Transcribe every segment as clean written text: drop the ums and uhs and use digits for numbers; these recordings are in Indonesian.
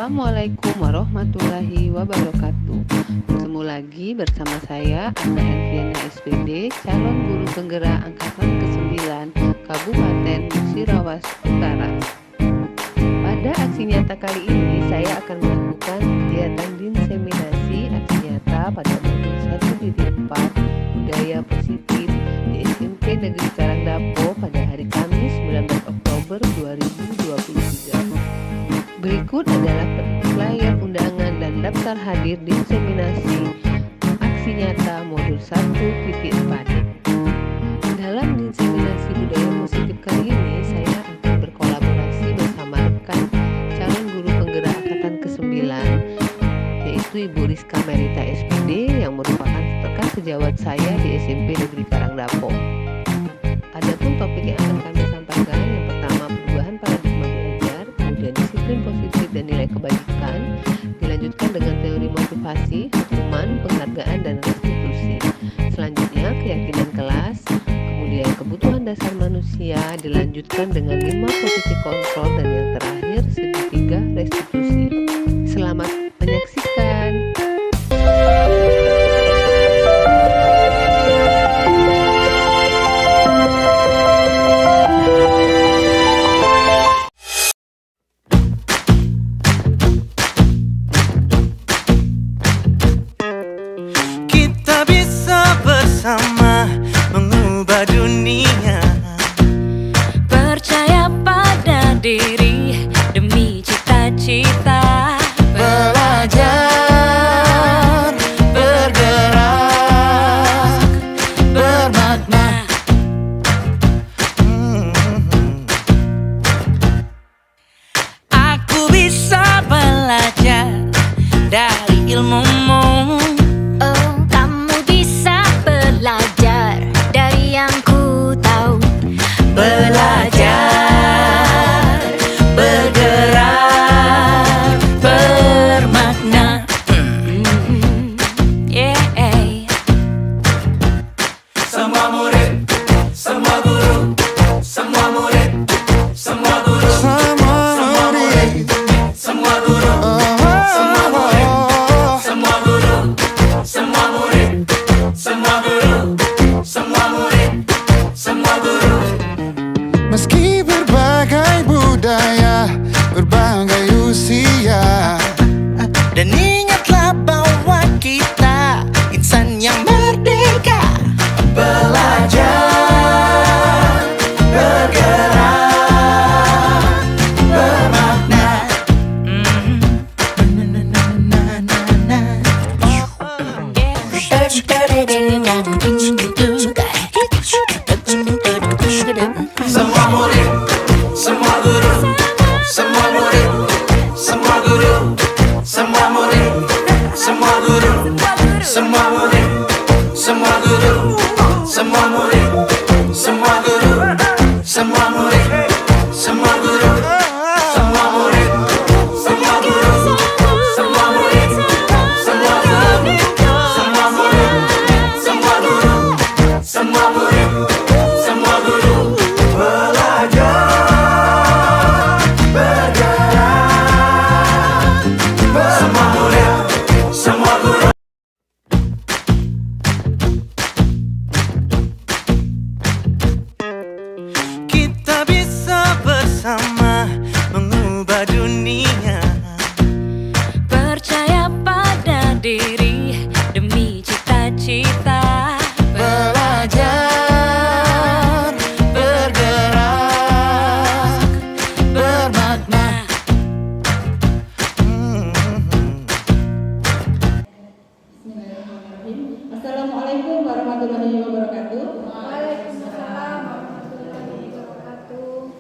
Assalamualaikum warahmatullahi wabarakatuh. Bertemu lagi bersama saya Anna Elviana SPD, calon guru penggerak angkatan ke-9 Kabupaten Musirawas Utara. Pada aksi nyata kali ini saya akan melakukan kegiatan dinseminasi aksi nyata pada modul 1.4 budaya positif di SMP Negeri Karangdapo pada hari Kamis 19 Oktober 2023. Berikut adalah flyer undangan dan daftar hadir dinseminasi aksi nyata modul 1.4. Dalam dinseminasi budaya positif kali ini, saya akan berkolaborasi bersama rekan calon guru penggerak angkatan ke-9, yaitu Ibu Rizka Merita SPD yang merupakan rekan sejawat saya di SMP Negeri Karangdapo. Adapun topik yang akan kami sampaikan, yang pertama perubahan paradigma belajar, kemudian disiplin positif dan nilai kebajikan, dilanjutkan dengan teori motivasi, hukuman, penghargaan, dan restitusi. Selanjutnya keyakinan kelas, kemudian kebutuhan dasar manusia, dilanjutkan dengan 5 posisi kontrol, dan yang terakhir segitiga restitusi. Selamat menyaksikan. Kita bisa bersama mengubah dunia. Percaya pada diri demi cita-cita. Belajar, bergerak, bermakna. Aku bisa belajar dari ilmumu. Oh, kamu bisa belajar dari yang ku tahu. Belajar, bergerak, bermakna. Yeah. Semua murid, semua guru, semua murid, semua guru, semua murid, semua guru, semua murid, semua guru, semua murid, semua guru, semua murid, semua guru. Meski berbagai budaya, berbagai usia, dan ingatlah bahwa kita insan yang merdeka. Belajar, bergerak, bermakna. Semua murid, semua guru, semua murid, semua guru, semua murid, semua guru, semua murid, semua guru, semua murid, semua guru, semua murid, semua guru, semua murid, semua guru, semua murid, semua guru, semua murid, semua guru, semua murid, semua guru. Belajar, bergerak, semua murid, semua guru. Kita bisa bersama mengubah dunia. Percaya pada diri demi cita-cita. Belajar, bergerak, bermakna. Bismillahirrahmanirrahim. Assalamualaikum warahmatullahi wabarakatuh. Waalaikumsalam warahmatullahi wabarakatuh.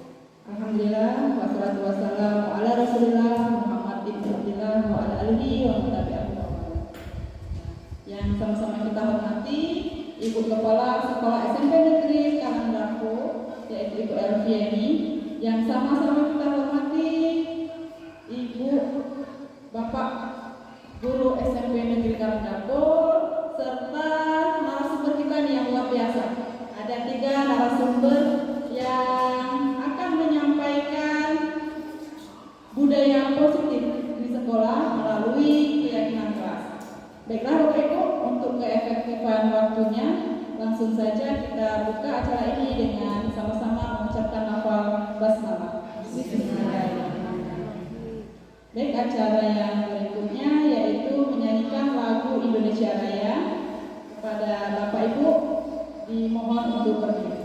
Alhamdulillah wassalatu wassalamu ala Rasulillah Muhammad ibn Abdillah wa ala alihi wa tabi'ahu. Yang sama-sama kita hormati Ibu Kepala Sekolah SMP Negeri Karangdapo, yaitu Ibu Elviani. Yang sama-sama kita hormati Ibu Bapak Guru SMP Negeri Karangdapo, serta narasumber kita nih yang luar biasa. Ada 3 narasumber yang akan menyampaikan budaya positif. Bisa saja kita buka acara ini dengan sama-sama mengucapkan lafal basmalah. Bismillahirrahmanirrahim. Baik, acara yang berikutnya yaitu menyanyikan lagu Indonesia Raya. Kepada Bapak Ibu dimohon untuk berdiri.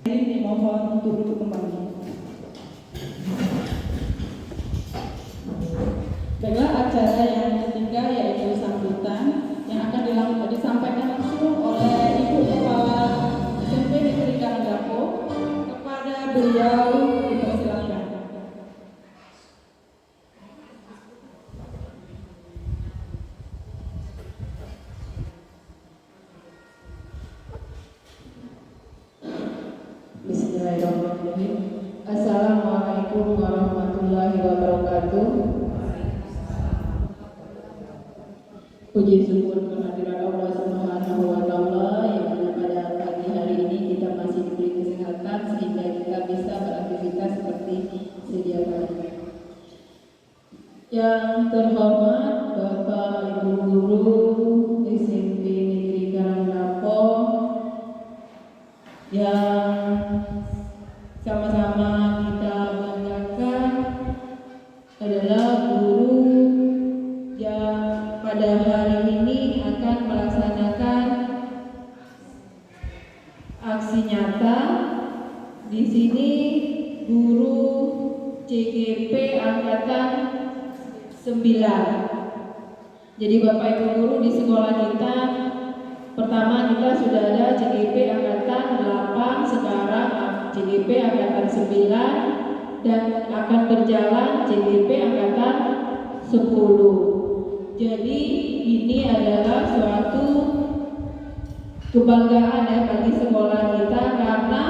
Dimohon untuk duduk kembali. Baiklah, acara yang ketiga yaitu sambutan yang akan disampaikan langsung oleh Ibu Kepala SMP Negeri Karangdapo. Kepada beliau dipersilakan. Bismillahirrahmanirrahim. Assalamualaikum warahmatullahi wabarakatuh. Puji syukur kehadirat Allah Subhanahu wa Ta'ala yang mana pada pagi hari ini kita masih diberi kesehatan sehingga kita bisa beraktivitas seperti sedia kala. Yang terhormat Bapak Ibu Guru SMP Negeri Karangdapo yang sama-sama kita banggakan adalah guru yang pada hari ini akan melaksanakan aksi nyata. Di sini guru CGP angkatan 9. Jadi Bapak Ibu guru di sekolah kita pertama kita sudah ada CGP angkatan 8, sekarang CGP angkatan 9 dan akan berjalan CGP angkatan 10. Jadi ini adalah suatu kebanggaan ya bagi sekolah kita karena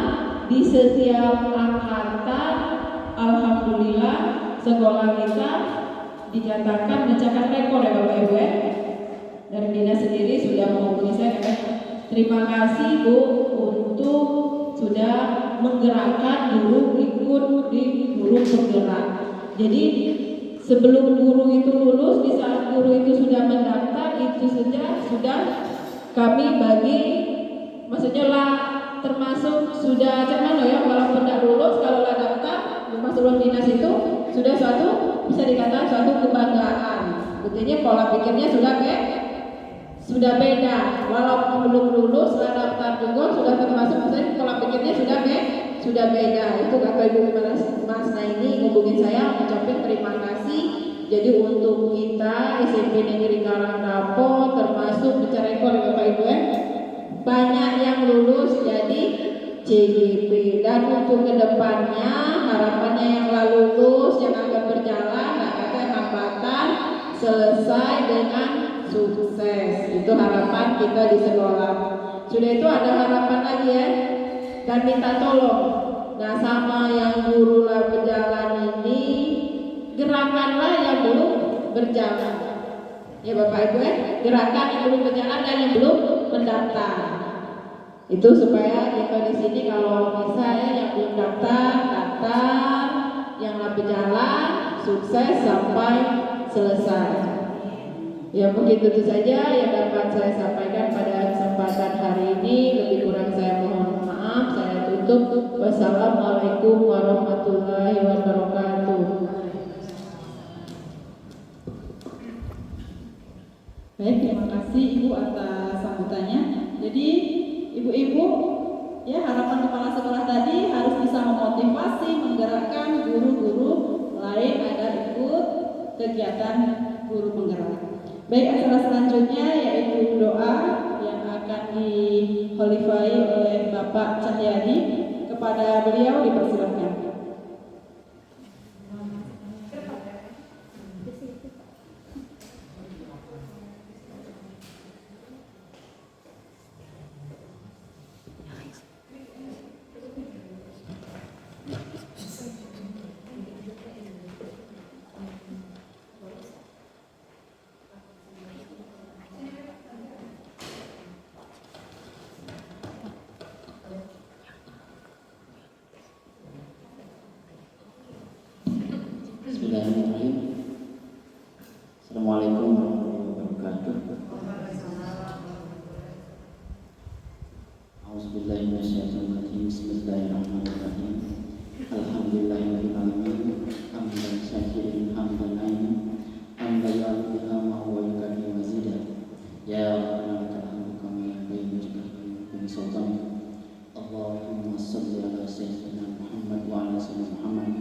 di setiap angkatan alhamdulillah sekolah kita dinyatakan mencatat rekor ya Bapak Ibu ya. Dari dinas sendiri sudah menghubungi saya, terima kasih Bu untuk sudah menggerakkan guru ikut di guru penggerak. Jadi sebelum guru itu lulus, di saat guru itu sudah mendaftar, itu saja sudah kami bagi, maksudnya lah termasuk sudah cuman ya walaupun tidak lulus kalau lah daftar masuk ruang dinas itu sudah suatu bisa dikatakan suatu kebanggaan. Buktinya pola pikirnya sudah beda, walaupun belum lulus lah daftar juga sudah termasuk maksudnya pola pikirnya sudah beda. Itu kata Ibu Mas Naini ngubungin saya mengucapkan terima kasih. Jadi untuk kita SMP Negeri Karangdapo termasuk bicara rekor Bapak Ibu ya, banyak yang lulus. Jadi CGP. Dan untuk kedepannya harapannya yang lalu lulus yang akan berjalan nggak ada hambatan, selesai dengan sukses. Itu harapan kita di sekolah. Sudah itu ada harapan lagi ya, dan minta tolong. Nah, sama yang guru lah berjalan ini, gerakanlah yang belum berjalan. Ya Bapak Ibu ya, gerakan yang belum berjalan dan yang belum mendaftar. Itu supaya kita di sini kalau misalnya yang belum daftar, yang lah berjalan, sukses sampai selesai. Ya mungkin itu saja yang dapat saya sampaikan pada kesempatan hari ini. Lebih kurang saya mohon maaf. Saya tutup. Wassalamualaikum warahmatullahi wabarakatuh. Baik, terima kasih Ibu atas sambutannya. Jadi Ibu-ibu, ya harapan kepala sekolah tadi harus bisa memotivasi, menggerakkan guru-guru lain agar ikut kegiatan guru penggerak. Baik, acara selanjutnya yaitu doa yang akan diholifai oleh Bapak Cahyadi. Kepada beliau dipersilakan. Bismillahirrahmanirrahim. Assalamualaikum warahmatullahi wabarakatuh. A'udzubillahi minasyaitonir rajim. Bismillahirrahmanirrahim. Alhamdulillahirabbil alamin. Hamdan syakirin hamdan naimin. Hamdan ya'lamu ma huwa yakadi mazida. Ya Rabbana lakal hamdu kama yanbaghi li jalali sultanik. Allahumma shalli ala sayyidina Muhammad wa ala sayyidina Muhammad.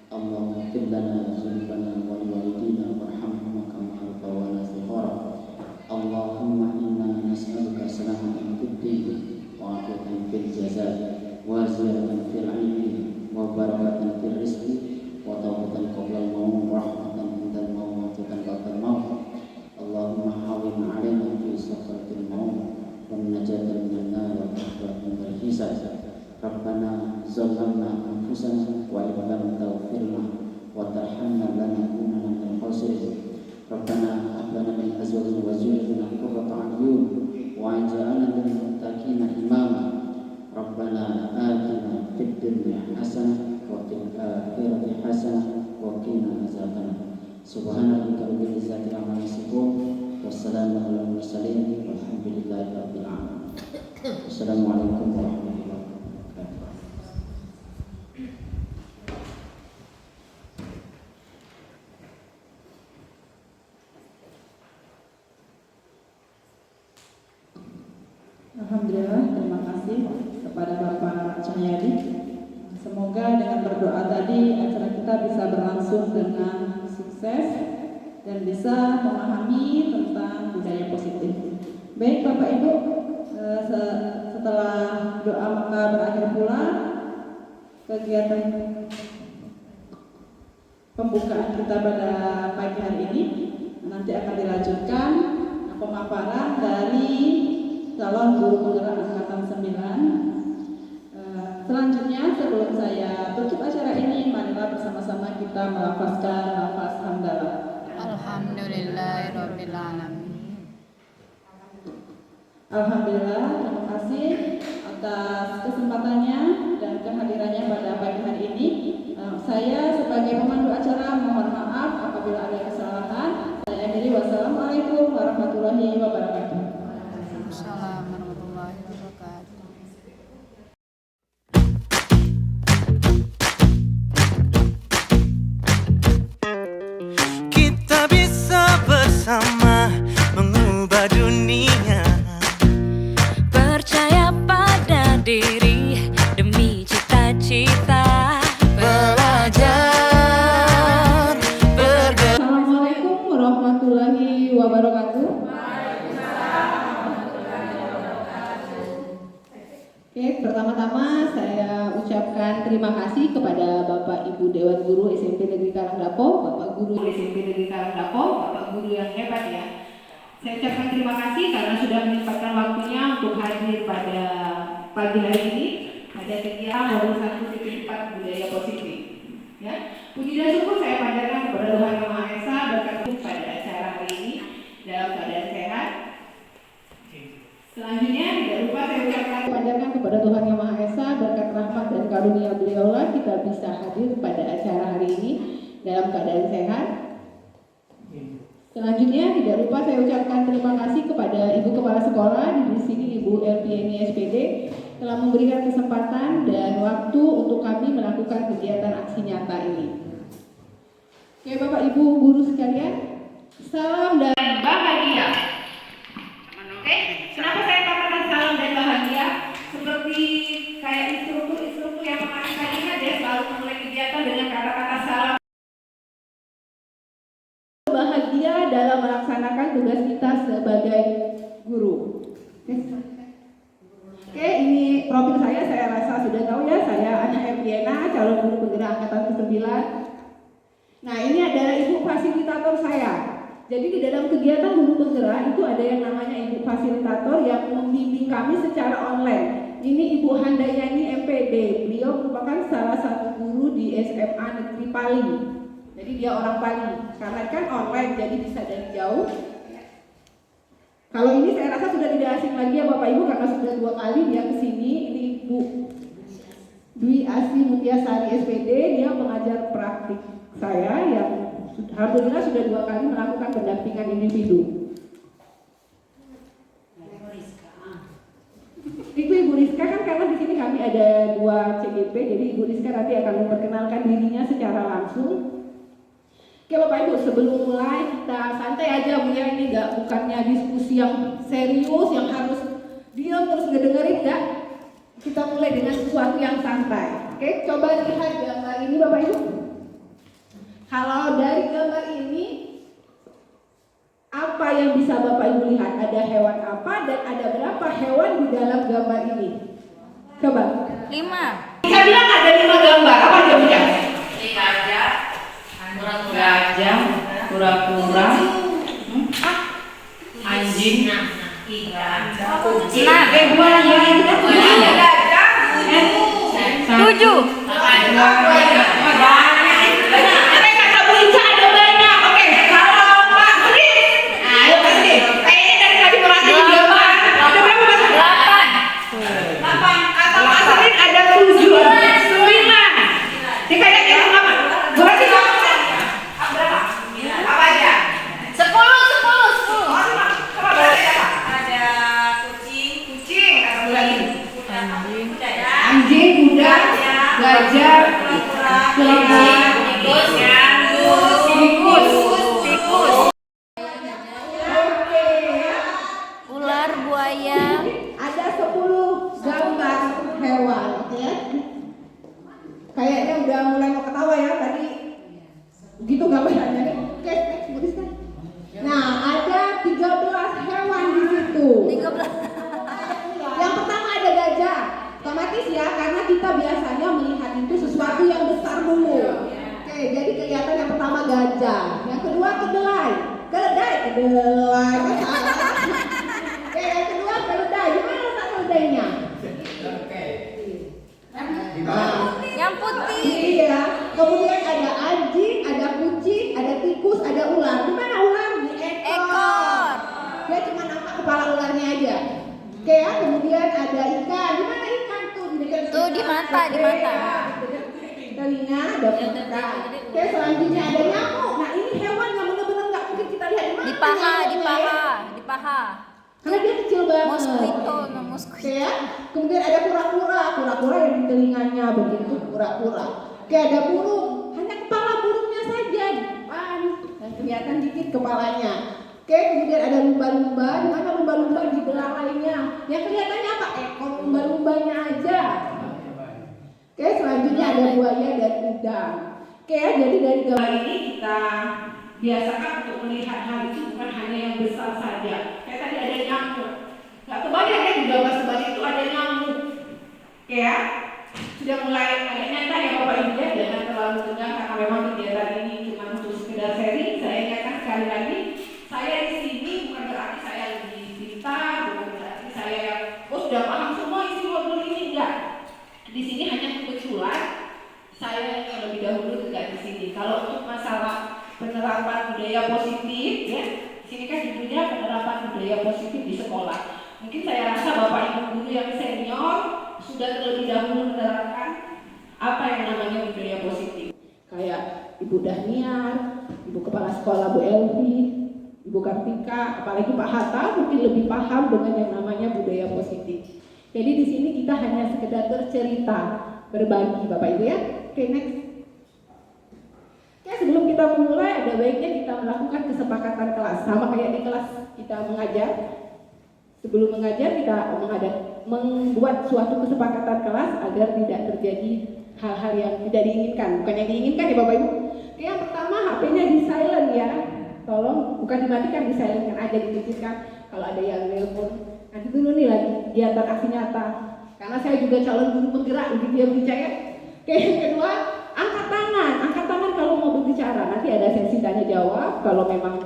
Allahumma ighfir lana dzunubana wa liwalidina warhamhum kama rabbawana shighara. Allahumma inna nas'aluka salamatan fid din wa afiyatan fil jazaa wa ziyadatan fil ilmi wa barakatan fil rizqi wa tawbatan qabla al-maut wa rahmatan indal maut wa tawbatan ba'da al-maut. Allahumma hawwin 'alaina fi sakratil maut wa najatan minan nar wa rahmatan minal hisab. Rabbana zalamna anfusana wa illam taghfirna wa tarhamna lanakunanna minal khasirin. Rabbana hab lana min azwajina wa dhurriyyatina qurrata a'yun waj'alna lil muttaqina imama. Rabbana atina fid dunya hasanah wa fil akhirati hasanah wa qina adzabannar. Subhanaka rabbil izzati amma yasifun wa salamun alal mursalin walhamdulillahi rabbil alamin. Assalamualaikum warahmatullahi wabarakatuh. Alhamdulillah, terima kasih kepada Bapak Cahyadi. Semoga dengan berdoa tadi acara kita bisa berlangsung dengan sukses dan bisa memahami tentang budaya positif. Baik Bapak Ibu, setelah doa maka berakhir pula kegiatan pembukaan kita pada pagi hari ini. Nanti akan dilanjutkan pemaparan dari calon guru penggerak angkatan 9. Selanjutnya sebelum saya tutup acara ini, marilah bersama-sama kita melafazkan lafaz hamdalah. Alhamdulillahirabbil alamin. Alhamdulillah, terima kasih atas kesempatannya dan kehadirannya pada pagi hari ini. Saya sebagai pemandu acara mohon maaf apabila ada kesalahan. Saya akhiri, wassalamualaikum warahmatullahi wabarakatuh. Assalamualaikum warahmatullahi wabarakatuh. Kita bisa bersama mengubah dunia. Percaya pada diri pertama saya ucapkan terima kasih kepada Bapak Ibu Dewan Guru SMP Negeri Karangdapo, Bapak Guru SMP Negeri Karangdapo, Bapak Guru yang hebat ya. Saya ucapkan terima kasih karena sudah menyempatkan waktunya untuk hadir pada pagi hari ini pada kegiatan modul 1.4 budaya positif. Ya, puji dan syukur saya panjatkan kepada Tuhan Yang Maha Esa berkat pada acara hari ini dalam keadaan sehat. Selanjutnya tidak lupa saya ucapkan panjatkan kepada Tuhan Yang Maha Esa berkat rahmat dan karunia beliaulah kita bisa hadir pada acara hari ini dalam keadaan sehat. Selanjutnya tidak lupa saya ucapkan terima kasih kepada Ibu Kepala Sekolah di sini Ibu Elvieni SPD telah memberikan kesempatan dan waktu untuk kami melakukan kegiatan aksi nyata ini. Oke Bapak Ibu guru sekalian, salam dan bahagia. Oke, kenapa saya katakan salam dan bahagia? Seperti kayak instruktur yang kemarin tadinya dia selalu memulai kegiatan dengan kata-kata salam. Bahagia dalam melaksanakan tugas kita sebagai guru. Oke, ini profil saya rasa sudah tahu ya, saya Ana Erdiana, calon guru penggerak angkatan ke-9. Nah, ini adalah ibu fasilitator saya. Jadi di dalam kegiatan guru penggerak itu ada yang namanya ibu fasilitator yang membimbing kami secara online. Ini Ibu Handayani MPD, beliau merupakan salah satu guru di SMA Negeri Pali. Jadi dia orang Pali, karena kan online jadi bisa dari jauh. Kalau ini saya rasa sudah tidak asing lagi ya Bapak Ibu karena sudah 2 kali dia kesini. Ini Ibu Dwi Asri Mutiasari SPD, dia pengajar praktik saya yang alhamdulillah sudah 2 kali melakukan pendampingan individu. Itu Ibu Rizka kan karena di sini kami ada 2 CGP, jadi Ibu Rizka nanti akan memperkenalkan dirinya secara langsung. Oke Bapak Ibu, sebelum mulai kita santai aja Bu ya, ini bukannya diskusi yang serius yang harus diam terus ngedengerin enggak. Kita mulai dengan sesuatu yang santai. Oke, coba lihat gambar ini Bapak Ibu. Kalau dari gambar ini apa yang bisa Bapak Ibu lihat? Ada hewan apa dan ada berapa hewan di dalam gambar ini? Coba. 5. Saya bilang ada 5 gambar. Apa dia punya? Gajah, kura-kura, anjing, ikan, kucing, buaya, 7. Gajah, tikus, Ular, buaya. ada 10 gambar hewan ya. Kayaknya udah mulai mau ketawa ya tadi. Begitu gambarannya. Oke, next Bu Rizka. Nah, ada 13 hewan di situ. 13. Yang pertama ada gajah. Otomatis ya, karena kita biasanya melihat itu sesuatu yang besar dulu. Oke, jadi kelihatan yang pertama gajah. Yang kedua kedelai. Keledai. Oke, yang kedua keledai. Gimana letak keledainya? Yang putih. Iya. Kemudian ada anjing, ada kucing, ada tikus, ada ular. Gimana ular? Di ekor. Dia cuma nampak kepala ularnya aja. Oke ya, kemudian ada ikan. Gimana ikan tuh? Tuh di mata, di mata. Telinga, ada muka. Oke, selanjutnya ada nyamuk. Nah ini hewan yang benar-benar nggak mungkin kita lihat di mana. Di paha, di nyamuknya paha, ya. di paha. Karena dia kecil banget. Mosquito, no Oke mosquito. ya. Kemudian ada kura-kura yang di telinganya begitu kura-kura. Oke, ada burung. Hanya kepala burungnya saja di depan dan kelihatan dikit kepalanya. Oke, kemudian ada lumba-lumba. Di mana lumba-lumba di belalainya? Yang kelihatannya apa? Ekor lumba-lumbanya aja. Oke, selanjutnya ada buaya dan udang. Oke, jadi dari gambar ini kita biasakan untuk melihat hal itu bukan hanya yang besar saja. Kayak tadi ada nyamuk. Gak kebanyakan ya di gambar sebanyak itu ada nyamuk. Oke ya, sudah mulai agak nyantai ya Bapak Ibu ya, jangan terlalu tegang karena memang kegiatan ini cuma untuk sekedar sharing. Saya ingatkan sekali lagi, saya di sini bukan berarti saya lebih pintar, bukan berarti saya yang sudah paham semua isi modul ini, enggak. Di sini hanya kebetulan saya yang lebih dahulu tidak di sini. Kalau untuk masalah penerapan budaya positif ya, di sini kan judulnya penerapan budaya positif di sekolah. Mungkin saya rasa Bapak Ibu guru yang senior sudah terlebih dahulu menerapkan apa yang namanya budaya positif. Kayak Ibu Dahniar, Ibu Kepala Sekolah Bu Elvi, Ibu Kartika, apalagi Pak Hatta mungkin lebih paham dengan yang namanya budaya positif. Jadi di sini kita hanya sekedar bercerita, berbagi Bapak Ibu ya. Oke, next. Oke, sebelum kita memulai ada baiknya kita melakukan kesepakatan kelas. Sama kayak di kelas kita mengajar. Sebelum mengajar kita membuat suatu kesepakatan kelas agar tidak terjadi hal-hal yang tidak diinginkan. Bukan yang diinginkan ya Bapak Ibu. Oke, yang pertama HP-nya di silent ya. Tolong bukan dimatikan, di silent aja, dikecilkan. Kalau ada yang nelpon nanti dulu nih lagi kegiatan aksi nyata. Karena saya juga calon guru penggerak begitu ya Bu Caya. Oke, yang kedua, angkat tangan kalau mau berbicara. Nanti ada sesi tanya jawab. Kalau memang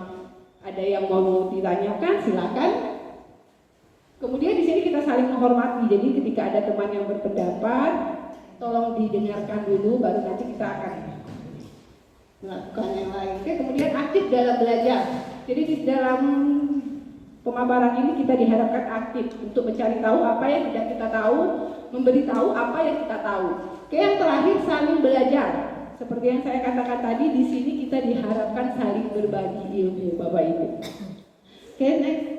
ada yang mau ditanyakan silakan. Kemudian di sini kita saling menghormati. Jadi ketika ada teman yang berpendapat, tolong didengarkan dulu, baru nanti kita akan melakukan yang lain. Oke, kemudian aktif dalam belajar. Jadi di dalam pemaparan ini kita diharapkan aktif untuk mencari tahu apa yang tidak kita tahu, memberitahu apa yang kita tahu. Oke, yang terakhir saling belajar. Seperti yang saya katakan tadi, di sini kita diharapkan saling berbagi ilmu, Bapak Ibu. Oke, next.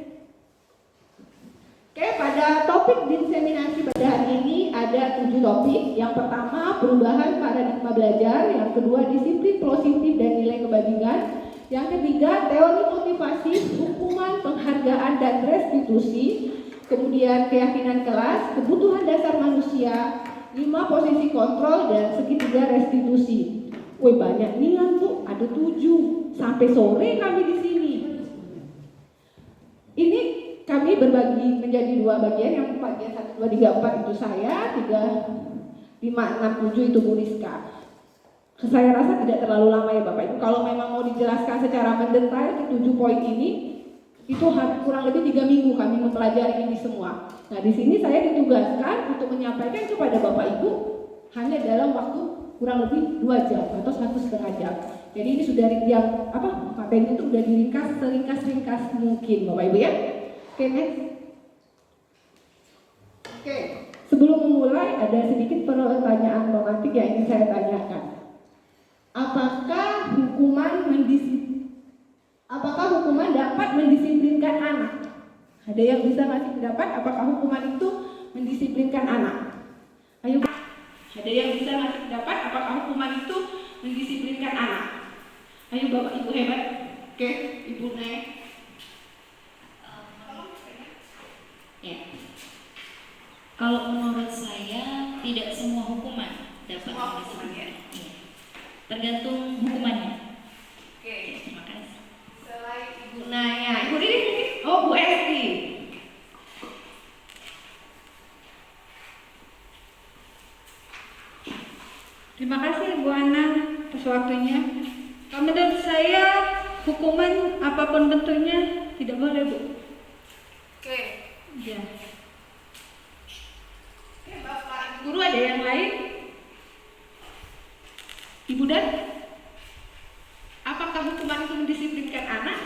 Oke, pada topik diseminasi pada hari ini ada 7 topik. Yang pertama, perubahan paradigma belajar. Yang kedua, disiplin positif dan nilai kebajikan. Yang ketiga, teori motivasi, hukuman, penghargaan, dan restitusi. Kemudian keyakinan kelas, kebutuhan dasar manusia, 5 posisi kontrol, dan segitiga restitusi. Wih, banyak nih tuh, ada 7. Sampai sore kami di sini. Ini kami berbagi menjadi 2 bagian. Yang bagian 1, 2, 3, 4 itu saya, 3, 5, 6, 7 itu Bu Rizka. Saya rasa tidak terlalu lama ya Bapak Ibu. Kalau memang mau dijelaskan secara mendetail ke 7 poin ini, itu kurang lebih 3 minggu kami mempelajari ini semua. Nah, di sini saya ditugaskan untuk menyampaikan kepada Bapak Ibu hanya dalam waktu kurang lebih 2 jam atau 1,5 jam. Jadi ini sudah yang materi itu sudah diringkas seringkas mungkin Bapak Ibu ya. Oke, next. Oke, sebelum memulai ada sedikit pertanyaan romantik yang ingin saya tanyakan. Apakah hukuman dapat mendisiplinkan anak? Ada yang bisa ngasih pendapat apakah hukuman itu mendisiplinkan anak? Ayo, ada yang bisa ngasih pendapat apakah hukuman itu mendisiplinkan anak? Ayo Bapak Ibu hebat. Oke, Ibu Nek. Ya. Kalau menurut saya tidak semua hukuman dapat mendisiplinkan. Ya. Tergantung hukumannya. Oke, terima kasih. Selain Ibu Naya, Ibu Riri mungkin? Oh, Bu Esti. Terima kasih Bu Ana atas waktunya. Kalau menurut saya hukuman apapun bentuknya tidak boleh Bu. Oke. Ya. Oke, Bapak Guru ada yang lain? Ibu Dan? Apakah hukuman itu mendisiplinkan anak?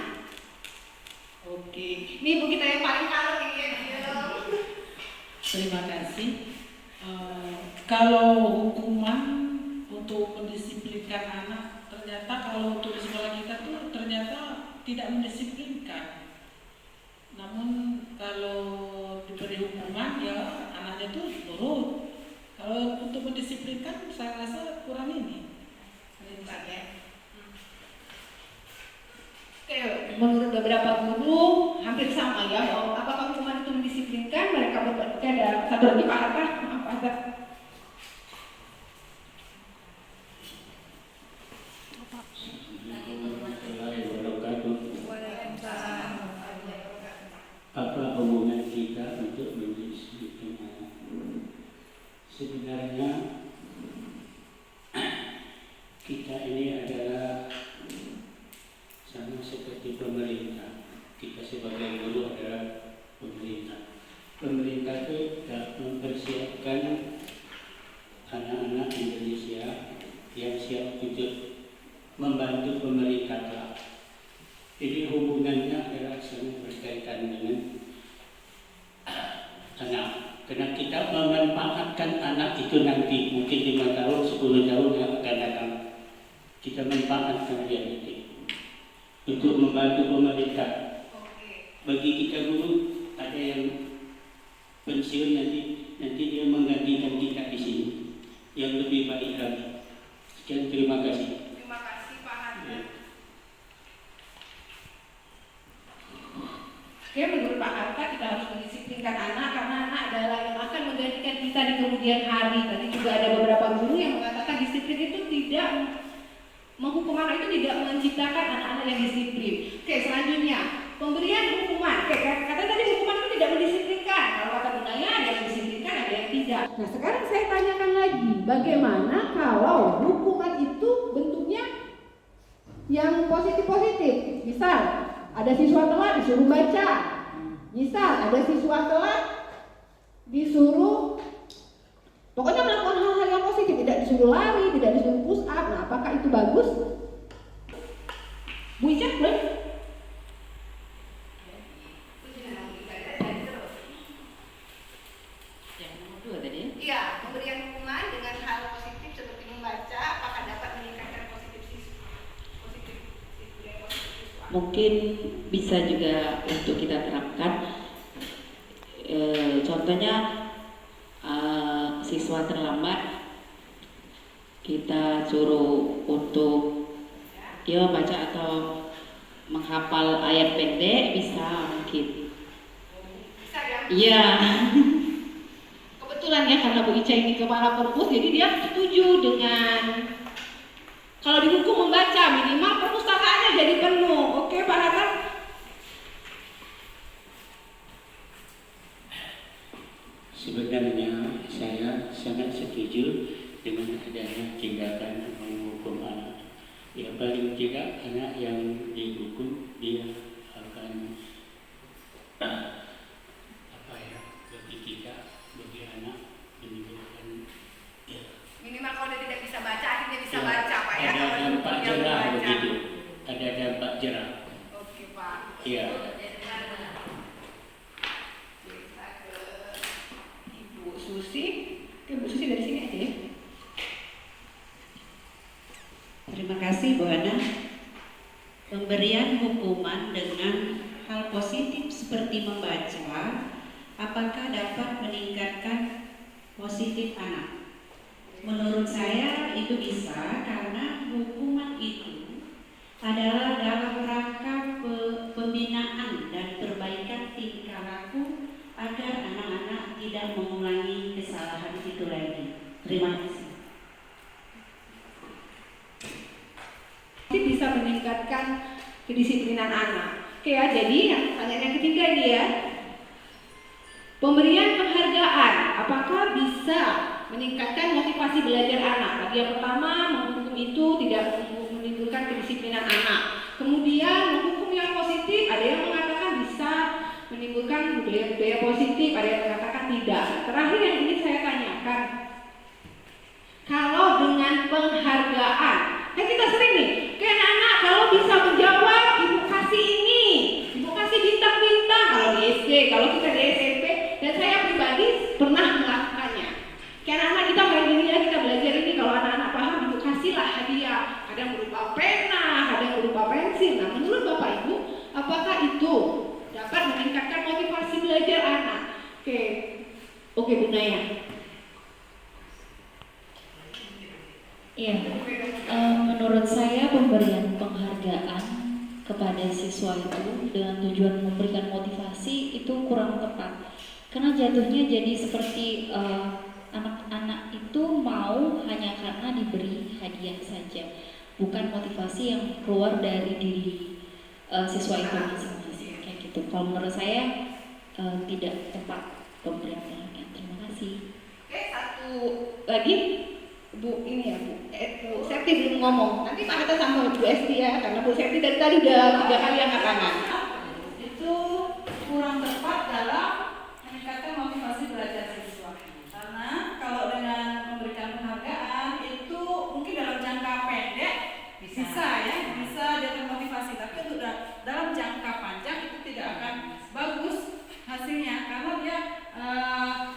Oke. Ini Ibu kita yang paling kalem ini ya. Terima kasih. Kalau hukuman untuk mendisiplinkan anak, ternyata kalau untuk di sekolah kita tuh ternyata tidak mendisiplinkan. Namun kalau diberi hukuman ya anaknya tuh nurut. Kalau untuk mendisiplinkan saya rasa kurang ini. Ya. Oke, menurut beberapa guru hampir sama ya. Apakah hukuman itu mendisiplinkan? Mereka berbagi. Ada satu lagi Pak Hatta. Maaf Pak Hatta. Apa hubungan kita untuk mendisiplinkan anak? sebenarnya kita ini adalah sama seperti pemerintah. Kita sebagai guru adalah pemerintah. Pemerintah itu mempersiapkan anak-anak Indonesia yang siap untuk membantu pemerintah. Jadi hubungannya adalah sangat berkaitan dengan anak. Karena kita memanfaatkan anak itu nanti mungkin 5 tahun, 10 tahun yang akan datang. Kita manfaatkan dia nanti untuk membantu pemerintah. Bagi kita guru ada yang pensiun nanti dia menggantikan kita di sini yang lebih baik lagi. Sekian, terima kasih. Terima kasih Pak Hatta. Oke, menurut Pak Hatta kita harus mendisiplinkan anak karena anak adalah yang akan menggantikan kita di kemudian hari. Tadi juga ada beberapa guru yang mengatakan disiplin itu tidak menghukum anak, itu tidak menciptakan anak-anak yang disiplin. Oke, selanjutnya pemberian hukuman. Oke, kata tadi hukuman itu tidak mendisiplinkan. Kalau kata Bunaya ada yang mendisiplinkan, ada yang tidak. Nah, sekarang saya tanyakan lagi, bagaimana kalau hukuman itu bentuknya yang positif-positif? Misal, ada siswa telat disuruh baca. Misal, ada siswa telat disuruh pokoknya melakukan hal-hal yang positif, tidak disuruh lari, tidak disuruh push up. Nah, apakah itu bagus? Bu Ica, boleh? Iya, pemberian hukuman dengan hal positif seperti membaca, apakah dapat meningkatkan positif siswa? Mungkin bisa juga untuk kita terapkan. Contohnya siswa terlambat kita suruh untuk ya baca atau menghafal ayat pendek, bisa mungkin. Bisa ya? Iya. Kebetulan ya karena Bu Ica ini kepala perpus, jadi dia setuju dengan kalau dihukum membaca minimal perpustakaannya jadi penuh. Oke Pak Hatta? Sebenarnya saya sangat setuju dengan adanya tindakan menghukum anak. Ya paling tidak anak yang dihukum dia akan bagi kita, bagi anak menimbulkan ya. Minimal kalau dia tidak bisa baca, akhirnya bisa Ya, baca Pak ya. ada dampak jerah begitu. Ada dampak jerah. Oke Pak. Iya. Ibu Susi. Oke, Bu Susi dari sini aja ya. Terima kasih Bu Ana. Pemberian hukuman dengan hal positif seperti membaca, apakah dapat meningkatkan positif anak? Menurut saya itu bisa, karena hukuman itu adalah dalam rangka pembinaan dan perbaikan tingkah laku agar anak-anak tidak mengulangi kesalahan itu lagi. Terima kasih. Bisa meningkatkan kedisiplinan anak. Oke ya, jadi pertanyaan yang ketiga ini ya. Pemberian penghargaan, apakah bisa meningkatkan motivasi belajar anak? Bagi yang pertama, menghukum itu tidak menimbulkan kedisiplinan anak. Kemudian menghukum yang positif, ada yang mengatakan bisa menimbulkan budaya positif, ada yang mengatakan tidak. Terakhir yang ingin saya tanyakan, kalau dengan penghargaan, kan kita sering nih, kayak anak kalau bisa menjawab, ibu kasih ini, ibu kasih bintang-bintang. Kalau di SD, kalau kita di SMP, dan saya pribadi pernah melakukannya. Kayak anak kita main ini ya, kita belajar ini, kalau anak-anak paham, ibu kasihlah hadiah. Ada yang berupa pena, ada yang berupa pensil. Nah, menurut Bapak Ibu, apakah itu dapat meningkatkan motivasi belajar anak? Oke, Bu Naya. Iya, menurut saya pemberian penghargaan kepada siswa itu dengan tujuan memberikan motivasi itu kurang tepat, karena jatuhnya jadi seperti anak-anak itu mau hanya karena diberi hadiah saja, bukan motivasi yang keluar dari diri siswa itu masing-masing kayak gitu. Kalau menurut saya tidak tepat pemberian penghargaan. Terima kasih. Oke, satu satu lagi, Bu ini ya Bu Septi belum ngomong. Nanti Pak Hatta sama Bu Esti ya, karena Bu Septi dari tadi udah 3 kali angkat tangan. Itu kurang tepat dalam meningkatkan motivasi belajar siswa. Karena kalau dengan memberikan penghargaan itu mungkin dalam jangka pendek bisa dia termotivasi, tapi untuk dalam jangka panjang itu tidak akan bagus hasilnya, karena dia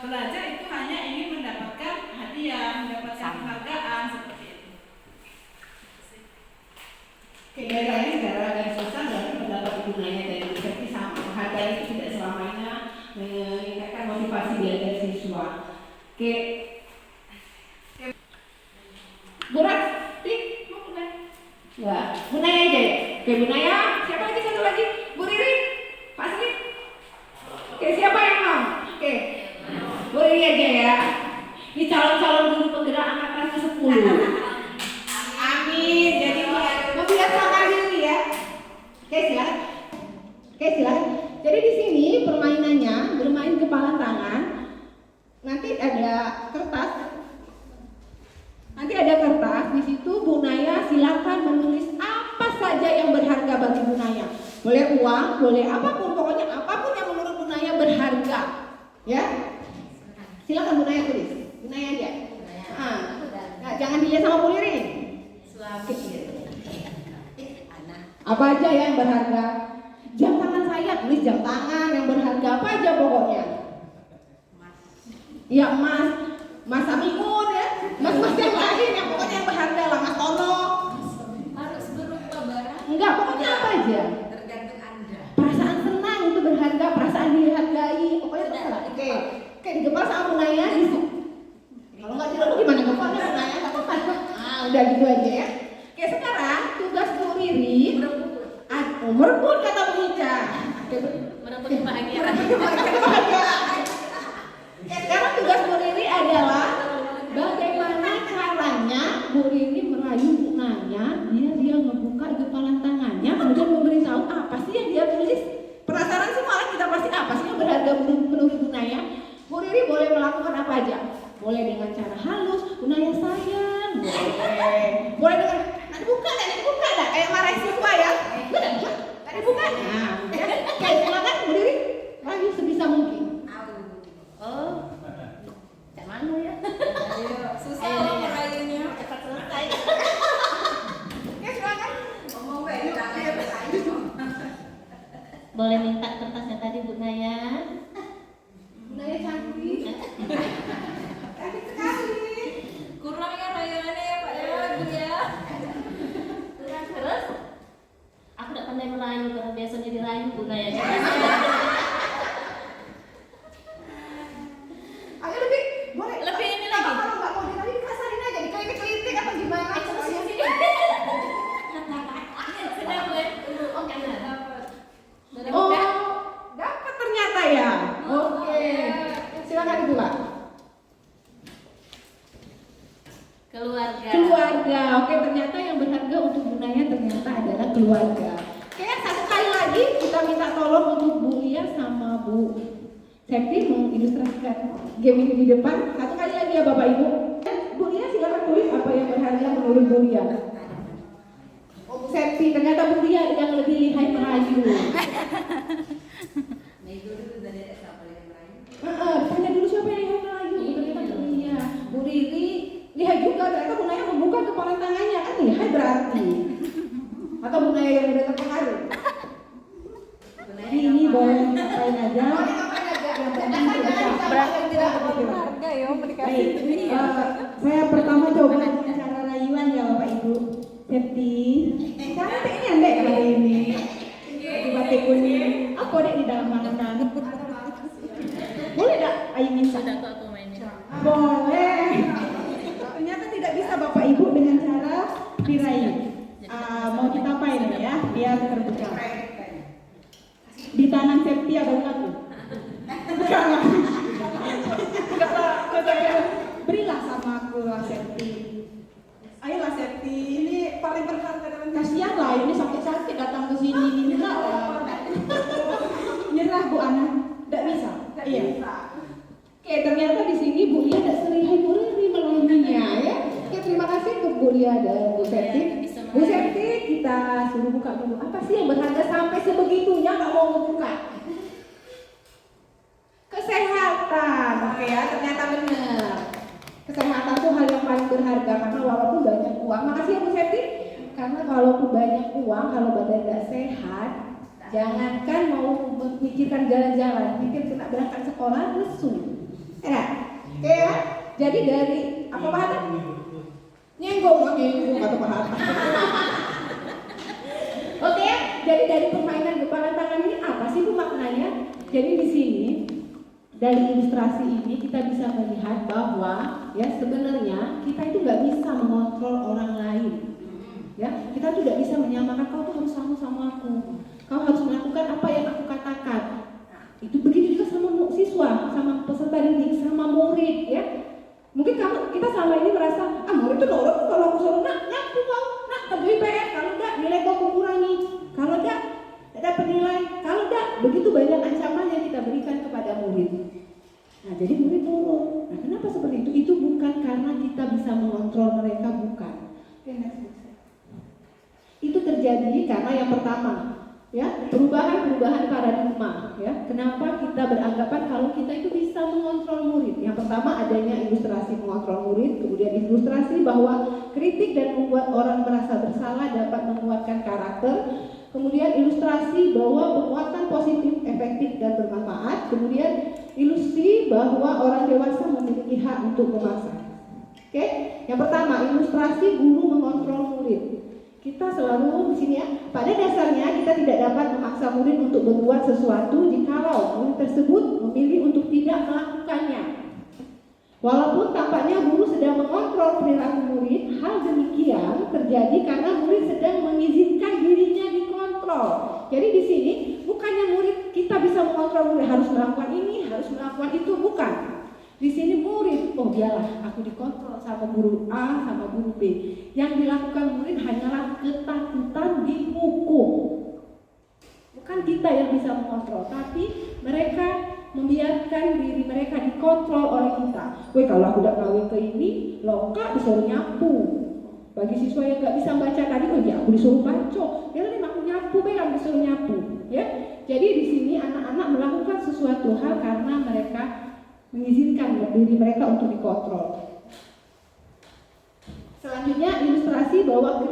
belajar itu hanya ingin mendapatkan hadiah, mendapatkan penghargaan seperti itu. Kelihatannya secara garis besar berarti pendapat gunanya dari seperti sama penghargaan itu tidak selamanya meningkatkan motivasi belajar siswa. Oke, Burat, mau Bunaya? Enggak, Bunaya aja ya. Oke, Bunaya. Siapa lagi satu lagi? Bu Riri, Pak Slip. Oke, siapa yang mau? Oke, Bu Riri aja ya. Ini calon-calon guru penggerak angkatan ke-10. Amin. Jadi membiasakan diri ya. Oke, silakan. Jadi di sini permainannya bermain kepala tangan. Nanti ada kertas. Di situ Bu Naya silakan menulis apa saja yang berharga bagi Bu Naya. Boleh uang, boleh apapun, pokoknya apapun yang menurut Bu Naya berharga. Ya. Silakan Bu Naya tulis. Bu Naya aja. Nah, jangan dilihat sama Bu Liri. Apa aja yang berharga? Jam tangan saya, tulis jam tangan yang berharga apa aja pokoknya. Ya Mas Amiun ya, mas yang lain yang pokoknya yang berharga lah, Mas Tono. Harus berupa barang. Enggak, pokoknya apa aja. Tergantung Anda. Perasaan senang itu berharga, perasaan dihargai, pokoknya terserah. Oke, digempal sama Bu Naya di situ. Kalau nggak dirobek gimana gempalnya Bu Naya? Nggak apa-apa. Udah gitu aja ya. Oke, sekarang tugas Bu Riri merebut kata Bu Ica. Merebut bahagia. Sekarang tugas Bu Riri adalah bagaimana caranya Bu Riri merayu Bu Naya biar dia ngebuka gempalan tangannya kemudian memberitahu apa sih yang dia tulis. Penasaran semua kan kita pasti apa sih yang berharga menurut Bu Naya. Bu Riri boleh melakukan apa aja. Boleh dengan cara halus, Bu Naya sayang. Boleh dengan nanti buka dah kayak marah siswa ya. Tadi buka. Nah, oke, silakan Bu Riri rayu sebisa mungkin. Oh, cak mana ya? Susah merayunya. Cepat selesai. Ya silakan. Boleh minta kertasnya tadi Bu Naya? Bu Naya cantik. Cantik sekali. Kurang ya rayuannya ya Pak ya, Bu ya. Terus? Aku tidak pandai merayu karena biasanya dirayu Bu Naya. Ayo lebih, boleh. Lebih ini lagi. Kalau nggak mau dirayu kasarin aja, dikelitik-kelitik atau gimana? Sini. Sudah boleh. Oh, karena dapat. Oh, dapat ternyata ya. Oke. Silakan dibuka. Keluarga. Oke, ternyata yang berharga untuk Bu Naya ternyata adalah keluarga. Oke, satu kali lagi kita minta tolong untuk Bu Lia sama Bu Septi mengilustrasikan game ini di depan. Satu kali lagi ya Bapak Ibu. Bu Lia silakan tulis apa yang berharga menurut Bu Lia. Oh, Bu Septi, ternyata Bu Lia yang lebih lihai merayu. Tanya dulu siapa yang lihai merayu. Ternyata Bu Lia. Bu Riri lihai juga, ternyata Bu Naya membuka kepala tangannya, kan lihai berarti. Atau Bu Naya yang udah terpengaruh. Ini boleh ngapain aja. Berarti tidak berharga ya dikasih. Saya pertama coba dengan cara rayuan ya Bapak Ibu. Septi, cantiknya Dek hari ini. Batik kuning. Apa Dek di dalam makanan? Boleh tak Ayu minta? Boleh. Ternyata tidak bisa Bapak Ibu dengan cara dirayu. Mau kita apain ya? Biar terbuka. Di tangan Septi ada satu. Jangan. Berilah sama aku lah Septi. Ayolah Septi, ini paling berharga dalam kasihan lah, ini sakit-sakit datang ke sini. Nyerah Bu Ana, tidak bisa. Iya. Oke, Oke, ternyata di sini Bu Lia ada selihai Bu Riri melayaninya ya. Oke, terima kasih untuk Bu Lia dan Bu Septi. Bu Septi, kita suruh buka dulu. Apa sih yang berharga sampai sebegitunya nggak mau ngebuka? Kesehatan. Oke ya, ternyata benar. Kesehatan itu hal yang paling berharga karena walaupun banyak uang. Makasih ya Bu Septi. Karena walaupun banyak uang, kalau badan tidak sehat, jangankan mau memikirkan jalan-jalan, mikir kena berangkat sekolah, lesu. Oke ya. Jadi dari apa Pak Hatta? Nyenggong kata Pak Hatta. Oke ya. Jadi dari permainan gempalan tangan ini apa sih Bu maknanya? Jadi di sini dari ilustrasi ini kita bisa melihat bahwa ya sebenarnya kita itu nggak bisa mengontrol orang lain. Ya, kita tuh tidak bisa menyamakan kau tuh harus sama aku. Kau harus melakukan apa yang aku katakan. Itu begitu juga sama siswa, sama peserta didik, sama murid ya. Mungkin kita selama ini merasa, murid itu nurut kalau aku suruh nyapu kau, kerjain PR, kalau enggak nilai kau kurangi, kalau enggak dapat nilai, kalau enggak begitu banyak ancaman yang kita berikan kepada murid. Nah, jadi murid nurut. Nah, kenapa seperti itu? Itu bukan karena kita bisa mengontrol mereka, bukan. Oke, next. Itu terjadi karena yang pertama, ya, perubahan paradigma, ya. Kenapa kita beranggapan kalau kita itu bisa mengontrol murid? Yang pertama adanya ilustrasi mengontrol murid, kemudian ilustrasi bahwa kritik dan membuat orang merasa bersalah dapat menguatkan karakter, kemudian ilustrasi bahwa penguatan positif, efektif dan bermanfaat, kemudian ilusi bahwa orang dewasa memiliki hak untuk memaksa. Oke, yang pertama ilustrasi guru mengontrol murid. Kita selalu di sini ya, pada dasarnya kita tidak dapat memaksa murid untuk berbuat sesuatu jikalau murid tersebut memilih untuk tidak melakukannya. Walaupun tampaknya guru sedang mengontrol perilaku murid, hal demikian terjadi karena murid sedang mengizinkan dirinya dikontrol. Jadi di sini bukannya murid kita bisa mengontrol murid harus melakukan ini, harus melakukan itu, bukan. Di sini murid, oh dialah aku dikontrol sama guru A, sama guru B. Yang dilakukan murid hanyalah ketakutan dihukum. Bukan kita yang bisa mengontrol, tapi mereka membiarkan diri mereka dikontrol oleh kita. Weh, kalau aku udah kawin ke ini, loka disuruh nyapu. Bagi siswa yang nggak bisa baca tadi, oh ya aku disuruh baca. Dia tadi aku nyapu, kamu disuruh nyapu. Ya, jadi di sini anak-anak melakukan sesuatu hal karena mereka mengizinkan diri mereka untuk dikontrol. Selanjutnya ilusi bahwa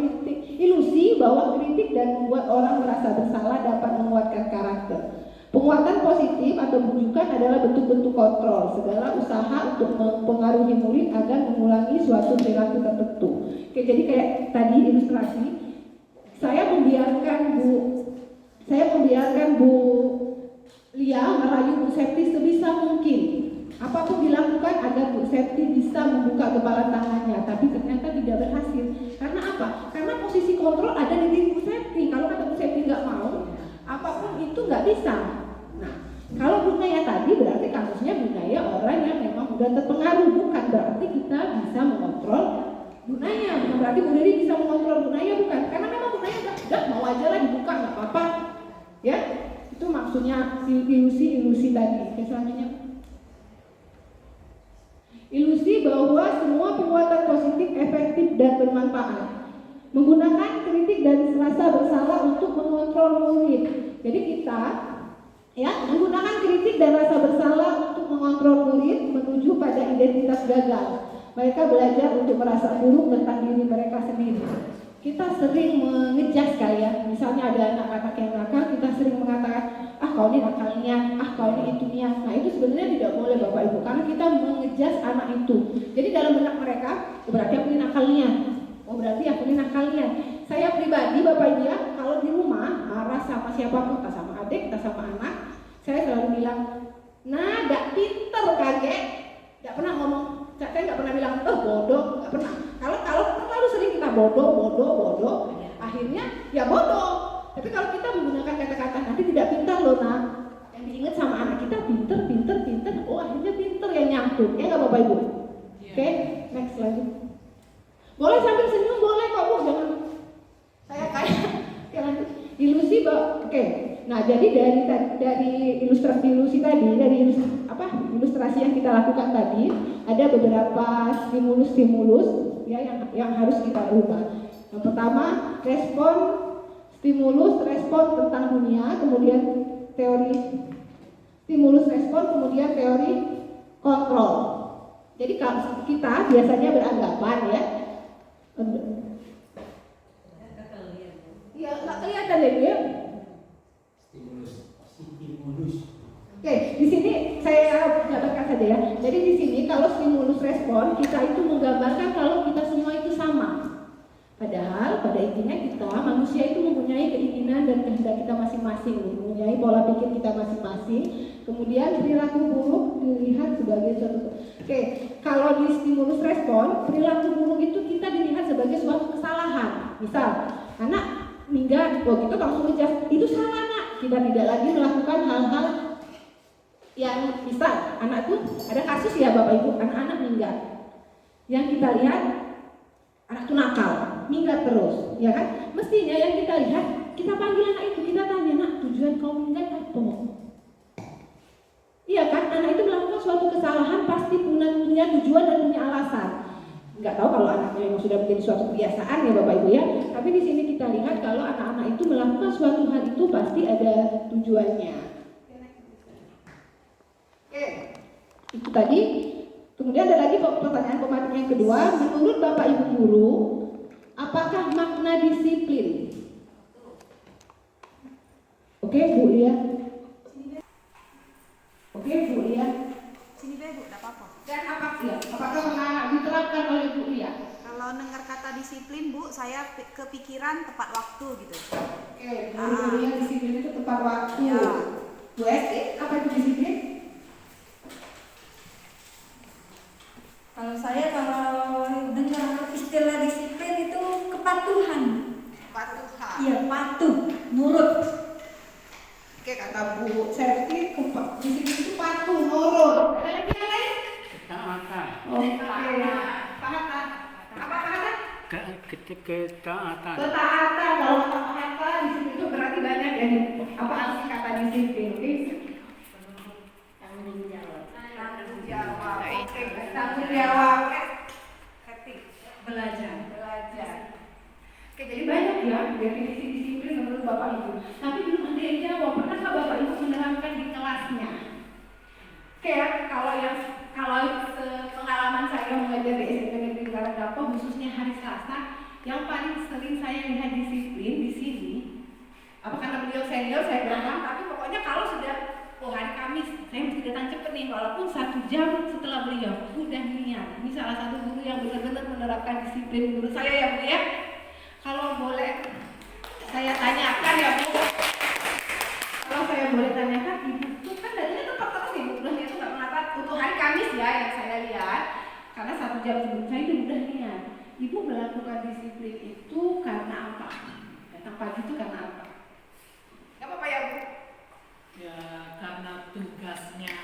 kritik dan membuat orang merasa bersalah dapat menguatkan karakter. Penguatan positif atau bujukan adalah bentuk-bentuk kontrol segala usaha untuk mempengaruhi murid agar mengulangi suatu perilaku tertentu. Oke, jadi kayak tadi ilustrasi, saya membiarkan Bu Lia merayu Bu Septi sebisa mungkin. Apapun dilakukan agar Bu Septi bisa membuka kepala tangannya, tapi ternyata tidak berhasil. Karena apa? Karena posisi kontrol ada di diri Bu Septi. Kalau kata Bu Septi nggak mau, apapun itu nggak bisa. Nah, kalau Bu Naya tadi berarti kasusnya Bu Naya orang yang memang sudah terpengaruh, bukan berarti kita bisa mengontrol Bu Naya. Bukan berarti Bu Riri bisa mengontrol Bu Naya, bukan. Karena memang Bu Naya udah mau aja lah dibuka, nggak apa-apa. Ya, itu maksudnya ilusi tadi. Oke, selanjutnya. Ilusi bahwa semua penguatan positif, efektif, dan bermanfaat. Menggunakan kritik dan rasa bersalah untuk mengontrol murid. Jadi kita ya menggunakan kritik dan rasa bersalah untuk mengontrol murid menuju pada identitas gagal. Mereka belajar untuk merasa buruk tentang diri mereka sendiri. Kita sering mengejas kayak misalnya ada anak-anak yang nakal, kita sering mengatakan kau ini nakalnya, kau ini itunya. Nah itu sebenarnya tidak boleh Bapak Ibu, karena kita mengejas anak itu. Jadi dalam benak mereka, berarti aku ini nakalnya, berarti aku ini nakalnya. Saya pribadi Bapak Ibu ya, kalau di rumah marah sama siapapun, entah sama adik, entah sama anak, saya selalu bilang, nah gak pinter kaget, gak pernah ngomong. Saya nggak pernah bilang, bodoh, nggak pernah. Kalau terlalu sering kita bodoh, akhirnya ya bodoh. Tapi kalau kita menggunakan kata-kata nanti tidak pintar loh nak, yang diingat sama anak kita pinter, akhirnya pinter yang nyangkut, ya nggak Bapak Ibu? Oke, next lagi. Boleh sambil senyum, boleh kok Bu, jangan saya kayak lanjut. Ilusi bahwa, oke. Nah Nah, jadi dari ilustrasi tadi, dari ilustrasi yang kita lakukan tadi, ada beberapa stimulus ya yang harus kita ubah. Yang pertama, stimulus respon tentang dunia, kemudian teori stimulus respon, kemudian teori kontrol. Jadi kalau kita biasanya beranggapan ya, ya nggak kelihatan deh ya. Oke, di sini saya gambarkan saja ya. Jadi di sini kalau stimulus respon kita itu menggambarkan kalau kita semua itu sama. Padahal pada intinya kita manusia itu mempunyai keinginan dan kehendak kita masing-masing, mempunyai pola pikir kita masing-masing. Kemudian perilaku buruk dilihat sebagai suatu. Oke, kalau di stimulus respon, perilaku buruk itu kita dilihat sebagai suatu kesalahan. Misal, anak minggat, kita langsung ngejudge, itu salah nak. Kita tidak lagi melakukan hal-hal yang misal anak tuh ada kasus ya Bapak Ibu, anak-anak minggat. Yang kita lihat anak tuh nakal, minggat terus, ya kan? Mestinya yang kita lihat, kita panggil anak itu, kita tanya, nak, tujuan kau minggat apa? Iya kan? Anak itu melakukan suatu kesalahan pasti punya tujuan dan punya alasan. Nggak tahu kalau anaknya yang sudah menjadi suatu kebiasaan ya Bapak Ibu ya. Tapi di sini kita lihat kalau anak-anak itu melakukan suatu hal itu pasti ada tujuannya. Oke, itu tadi. Kemudian ada lagi pertanyaan pematik yang kedua. Menurut Bapak Ibu guru, apakah makna disiplin? Oke Bu Lia. Oke Bu Lia. Sini deh Bu, tidak apa-apa. Dan apakah pernah diterapkan oleh Bu Lia? Kalau dengar kata disiplin Bu, saya kepikiran tepat waktu gitu. Oke, Bu Lia disiplin itu tepat waktu. Ya. Bu Esti, apa itu disiplin? Kalau saya dengar istilah disiplin itu kepatuhan. Kepatuhan. Iya, patuh, nurut. Oke, kata Bu Serti, disiplin itu patuh, nurut. Ada lagi yang lain? Ketaatan. Oke. Ketaatan. Apa ketaatan? Ketaatan. Ketaatan. Kalau ketaatan disiplin itu berarti banyak ya. Apa arti kata disiplin? Tanggung jawab. Tanggung jawab. Oke, tanggung jawab. Belajar. Oke, jadi banyak ya definisi disiplin menurut Bapak Ibu. Tapi belum ada yang jawab. Pernahkah Bapak Ibu menerapkan di kelasnya? Oke ya, kalau pengalaman saya mengajar di SMP Negeri Karanggapo, khususnya hari Selasa, yang paling sering saya lihat disiplin di sini. Apa karena beliau senior saya bilang, tapi pokoknya kalau sudah hari Kamis, saya mesti datang cepet nih, walaupun 1 jam setelah beliau udah niat. Ini salah satu guru yang benar-benar menerapkan disiplin menurut saya ya Bu ya. Kalau boleh saya tanyakan ya Bu, kalau saya boleh tanyakan, Ibu itu kan darinya tepat terus Ibu, udahnya itu nggak mengatakan untuk hari Kamis ya yang saya lihat, karena 1 jam sebelum saya itu udah niat. Ibu melakukan disiplin itu karena apa? Datang pagi itu karena apa? Gak apa-apa ya Bu? Ya karena tugasnya,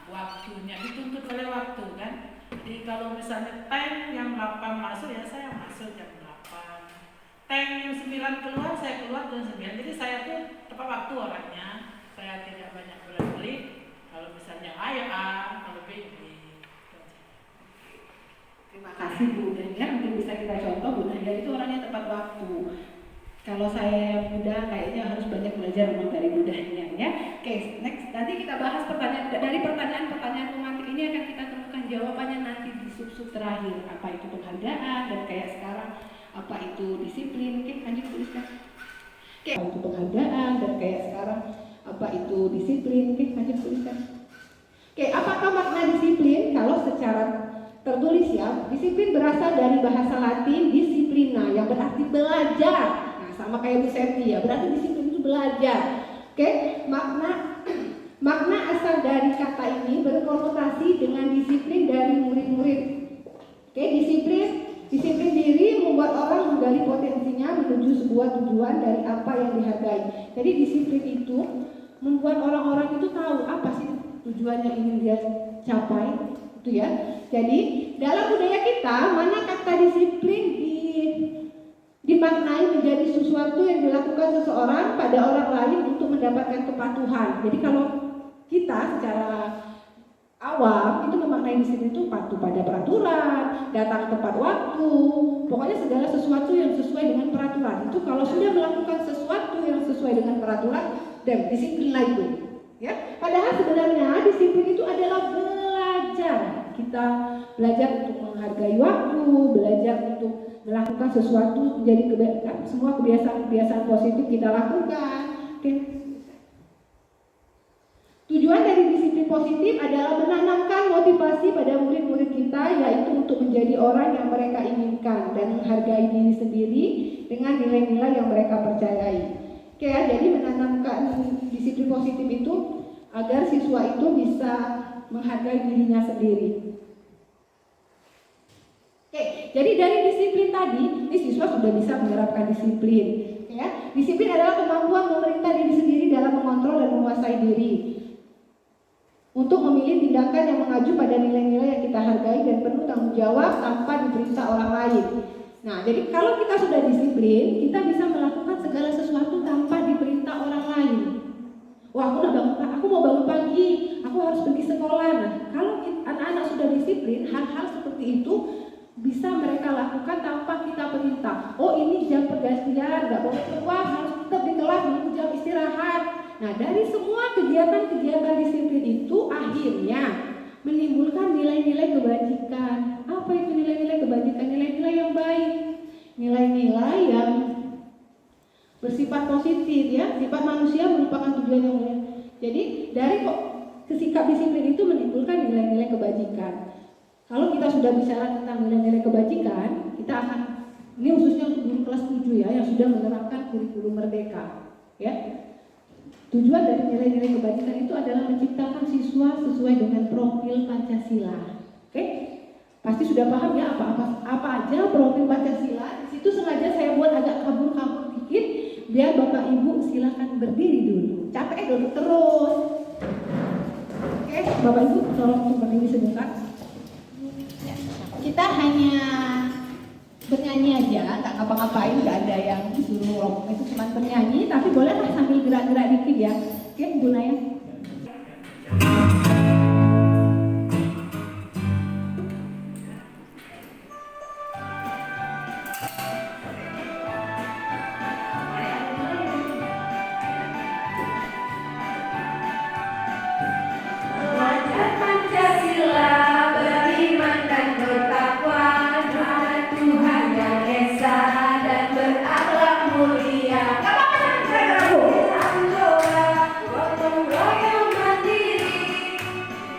waktunya dituntut oleh waktu kan. Jadi kalau misalnya time yang 8 masuk ya saya masuk jam 8. Time yang 9 keluar saya keluar jam 9. Jadi saya tuh tepat waktu orangnya. Saya tidak banyak berbelit. Kalau misalnya A ya A, kalau B B. Terima kasih Bu Dania, mungkin bisa kita contoh Bu Dania itu orangnya tepat waktu. Kalau saya muda kayaknya harus banyak belajar memang dari Bu Dania ya. Oke, next. Nanti kita bahas pertanyaan pematik ini akan kita temukan jawabannya nanti di sub-sub terakhir. Apa itu penghargaan dan kayak sekarang apa itu disiplin. Mungkin lanjut tuliskan. Oke, apa itu penghargaan dan kayak sekarang apa itu disiplin. Mungkin lanjut tuliskan. Oke, apakah makna disiplin? Kalau secara tertulis ya, disiplin berasal dari bahasa Latin disiplina yang berarti belajar. Sama kayak Bu Septi ya, berarti disiplin itu belajar. Oke, makna asal dari kata ini berkonotasi dengan disiplin dari murid-murid. Oke, disiplin diri membuat orang menggali potensinya menuju sebuah tujuan dari apa yang dihargai. Jadi disiplin itu membuat orang-orang itu tahu apa sih tujuan yang ingin dia capai, itu ya. Jadi dalam budaya kita, mana kata disiplin dimaknai menjadi sesuatu yang dilakukan seseorang pada orang lain untuk mendapatkan kepatuhan. Jadi kalau kita secara awam itu memaknai disiplin itu patuh pada peraturan, datang tepat waktu, pokoknya segala sesuatu yang sesuai dengan peraturan. Itu kalau sudah melakukan sesuatu yang sesuai dengan peraturan, dan disiplinlah itu. Ya, padahal sebenarnya disiplin itu adalah belajar. Kita belajar untuk menghargai waktu, belajar untuk melakukan sesuatu menjadi kebiasaan, semua kebiasaan-kebiasaan positif kita lakukan. Oke. Tujuan dari disiplin positif adalah menanamkan motivasi pada murid-murid kita, yaitu untuk menjadi orang yang mereka inginkan dan menghargai diri sendiri dengan nilai-nilai yang mereka percayai. Oke ya, jadi menanamkan disiplin positif itu agar siswa itu bisa menghargai dirinya sendiri. Oke, jadi dari disiplin tadi, ini siswa sudah bisa menerapkan disiplin. Ya, disiplin adalah kemampuan memerintah diri sendiri dalam mengontrol dan menguasai diri, untuk memilih tindakan yang mengacu pada nilai-nilai yang kita hargai dan penuh tanggung jawab tanpa diperintah orang lain. Nah, jadi kalau kita sudah disiplin, kita bisa melakukan segala sesuatu tanpa diperintah orang lain. Wah, aku mau bangun pagi, aku harus pergi sekolah. Nah, kalau anak-anak sudah disiplin, hal-hal seperti itu bisa mereka lakukan tanpa kita perintah. Oh, ini jam pergantian, nggak boleh keluar, harus tetap di kelas, menunggu jam istirahat. Nah, dari semua kegiatan-kegiatan disiplin itu akhirnya menimbulkan nilai-nilai kebajikan. Apa itu nilai-nilai kebajikan? Nilai-nilai yang baik, nilai-nilai yang bersifat positif ya. Sifat manusia merupakan tujuan yang mulia. Jadi dari sikap disiplin itu menimbulkan nilai-nilai kebajikan. Kalau kita sudah bicara tentang nilai-nilai kebajikan, kita akan, ini khususnya untuk guru kelas 7 ya, yang sudah menerapkan kurikulum merdeka ya. Tujuan dari nilai-nilai kebajikan itu adalah menciptakan siswa sesuai dengan profil Pancasila. Oke? Pasti sudah paham ya apa aja profil Pancasila. Di situ sengaja saya buat agak kabur-kabur dikit biar Bapak Ibu silakan berdiri dulu. Capek duduk terus. Oke, Bapak Ibu tolong untuk berdiri sebentar. Kita hanya bernyanyi aja, nggak ngapa-ngapain, nggak ada yang disuruh ngomong, itu cuma bernyanyi, tapi bolehlah sambil gerak-gerak dikit ya. Oke, Bu Naya. Belajar Pancasila, beriman dan bertakwa, Tuhan yang esa dan berakhlak mulia. Gotong royong mandiri,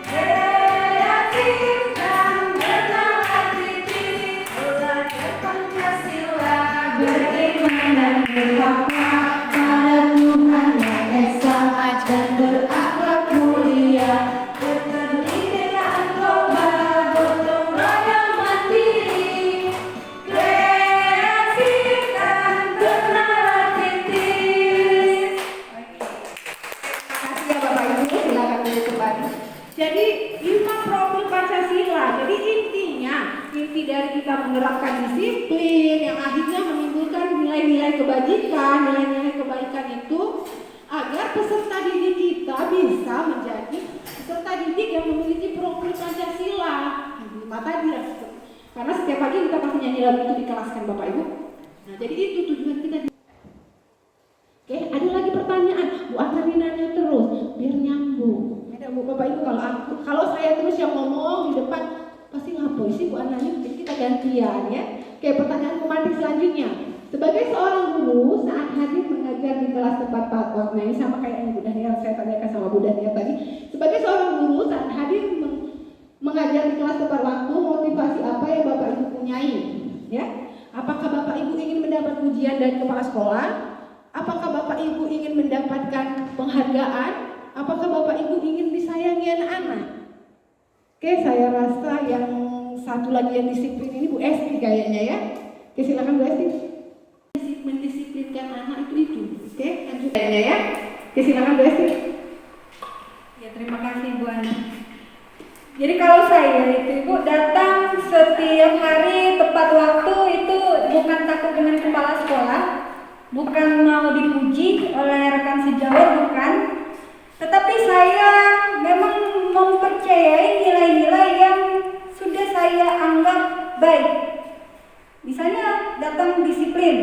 kreatif dan bernama kritis. Belajar Pancasila, beriman dan bertakwa pada Tuhan yang esa dan berakhlak mulia. Keterlibatan global, gotong royong mandiri, kreatif dan bernama kritis. Terima kasih ya Bapak Ibu, silakan duduk kembali. Jadi 5 profil Pancasila. Jadi inti dari kita menerapkan disiplin yang akhirnya menimbulkan nilai-nilai kebajikan, nilai-nilai kebaikan itu agar peserta didik kita bisa menjadi peserta didik yang memiliki profil Pancasila. Tadi ya, karena setiap pagi kita pasti nyanyi lagu itu di kelas kan Bapak Ibu. Nah, jadi itu tujuan kita. Oke, ada lagi pertanyaan. Bu Antari nanya terus, biar nyambung. Ada Bu Bapak Ibu, kalau saya terus yang ngomong di depan pasti ngapain sih Bu Antari? Jadi kita gantian ya. Oke, pertanyaan pematik selanjutnya. Sebagai seorang guru saat hadir mengajar di kelas tempat waktu, nah ini sama kayak yang Bu Dania saya tanyakan sama Bu Dania tadi. Sebagai seorang guru saat hadir mengajar di kelas tepat waktu, motivasi apa yang Bapak Ibu punyai? Ya, apakah Bapak Ibu ingin mendapat pujian dari kepala sekolah? Apakah Bapak Ibu ingin mendapatkan penghargaan? Apakah Bapak Ibu ingin disayangi anak-anak? Oke, saya rasa yang satu lagi yang disiplin ini Bu Esti kayaknya ya. Oke, silakan Bu Esti. Mendisiplinkan anak itu. Oke, lanjut kayaknya ya. Oke, silakan Bu Esti. Ya, terima kasih Bu Ana. Jadi kalau saya itu Ibu datang setiap hari tepat waktu itu bukan takut dengan kepala sekolah, bukan mau dipuji oleh rekan sejawat, bukan. Tetapi saya memang mempercayai nilai-nilai yang sudah saya anggap baik. Misalnya datang disiplin.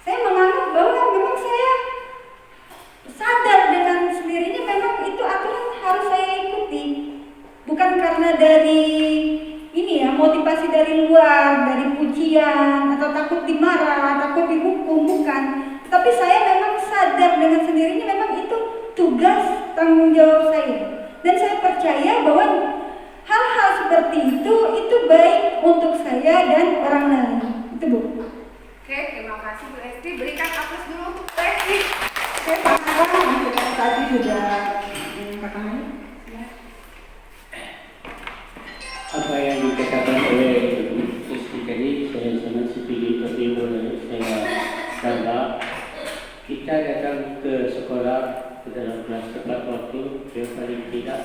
Saya menganggap bahwa memang saya sadar dengan sendirinya memang itu aturan harus saya ikuti. Bukan karena dari ini ya, motivasi dari luar, dari pujian, atau takut dimarah, takut dihukum, bukan. Tapi saya memang sadar dengan sendirinya memang itu tugas tanggung jawab saya. Dan saya percaya bahwa hal-hal seperti itu baik untuk saya dan orang lain. Itu Bu. Oke, terima kasih Bu Esti. Berikan aplaus dulu untuk Bu Esti. Oke, Pak Kakak, yang tadi sudah katanya. Apa yang dikatakan oleh Ibu Esti tadi, saya sangat setuju. Tapi boleh saya tambah, kita datang ke sekolah ke dalam kelas tepat waktu, yang paling tidak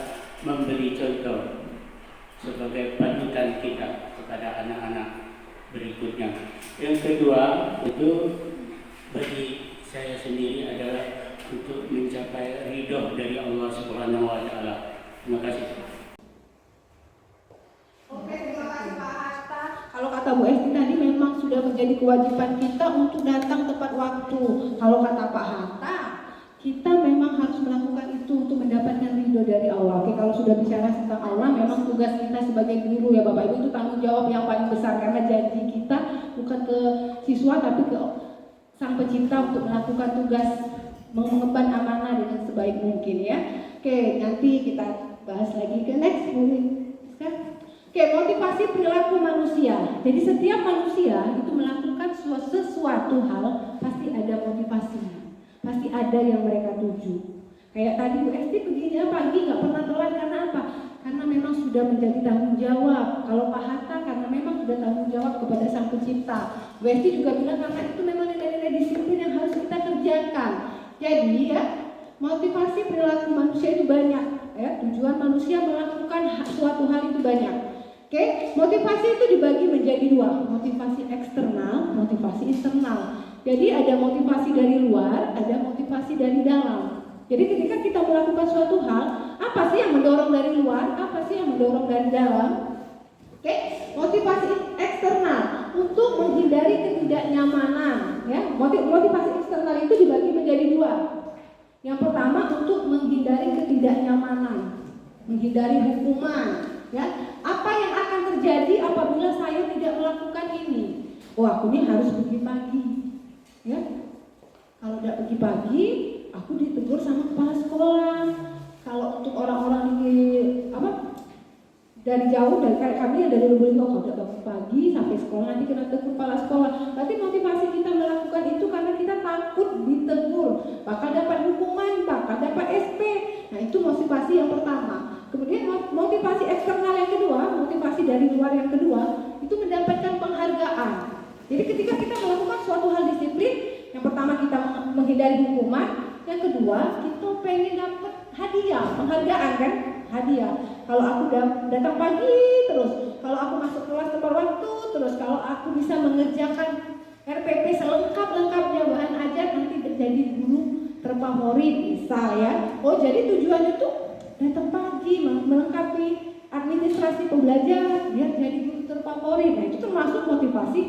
memberi contoh sebagai panutan kita kepada anak-anak berikutnya. Yang kedua itu bagi saya sendiri adalah untuk mencapai ridho dari Allah Subhanahu Wa Taala. Terima kasih. Oke, terima kasih Pak Hatta. Kalau kata Bu Esti tadi memang sudah menjadi kewajiban kita untuk datang tepat waktu. Kalau kata Pak Hatta, kita memang harus melakukan itu untuk mendapatkan ridho dari Allah. Oke, kalau sudah bicara tentang Allah, memang tugas kita sebagai guru ya Bapak Ibu itu tanggung jawab yang paling besar, karena janji kita bukan ke siswa tapi ke Sang Pencipta untuk melakukan tugas mengemban amanah dengan sebaik mungkin ya. Oke, nanti kita bahas lagi ke next mungkin. Oke, motivasi perilaku manusia. Jadi setiap manusia itu melakukan sesuatu hal pasti ada motivasinya. Pasti ada yang mereka tuju. Kayak tadi Bu Esti begini pagi nggak pernah telat karena apa? Karena memang sudah menjadi tanggung jawab. Kalau Pak Hatta karena memang sudah tanggung jawab kepada Sang Pencipta. Bu Esti juga bilang karena itu memang nilai-nilai disiplin yang harus kita kerjakan. Jadi ya, motivasi perilaku manusia itu banyak. Ya, tujuan manusia melakukan suatu hal itu banyak. Oke, motivasi itu dibagi menjadi dua, motivasi eksternal, motivasi internal. Jadi ada motivasi dari luar, ada motivasi dari dalam. Jadi ketika kita melakukan suatu hal, apa sih yang mendorong dari luar, apa sih yang mendorong dari dalam? Oke, motivasi eksternal untuk menghindari ketidaknyamanan. Ya, motivasi eksternal itu dibagi menjadi dua. Yang pertama untuk menghindari ketidaknyamanan, menghindari hukuman. Ya, apa yang akan terjadi apabila saya tidak melakukan ini? Oh, aku ini harus pergi pagi. Ya, kalau tidak pergi pagi, aku ditegur sama kepala sekolah. Kalau untuk orang-orang di dari jauh, dari kayak kami yang dari Lubulingga, kalau tidak bangun pagi sampai sekolah nanti kena tegur kepala sekolah. Berarti motivasi kita melakukan itu karena kita takut ditegur, bakal dapat hukuman, bakal dapat SP. Nah, itu motivasi yang pertama. Kemudian motivasi eksternal yang kedua, motivasi dari luar yang kedua, itu mendapatkan penghargaan. Jadi ketika kita melakukan suatu hal disiplin, yang pertama kita menghindari hukuman, yang kedua kita pengen dapat hadiah, penghargaan kan? Hadiah. Kalau aku datang pagi terus, kalau aku masuk kelas tepat waktu terus, kalau aku bisa mengerjakan RPP selengkap-lengkapnya bahan ajar, nanti menjadi guru terfavorit misal ya. Oh, jadi tujuannya tuh datang pagi melengkapi administrasi pembelajaran biar jadi guru terfavorit. Nah, itu termasuk motivasi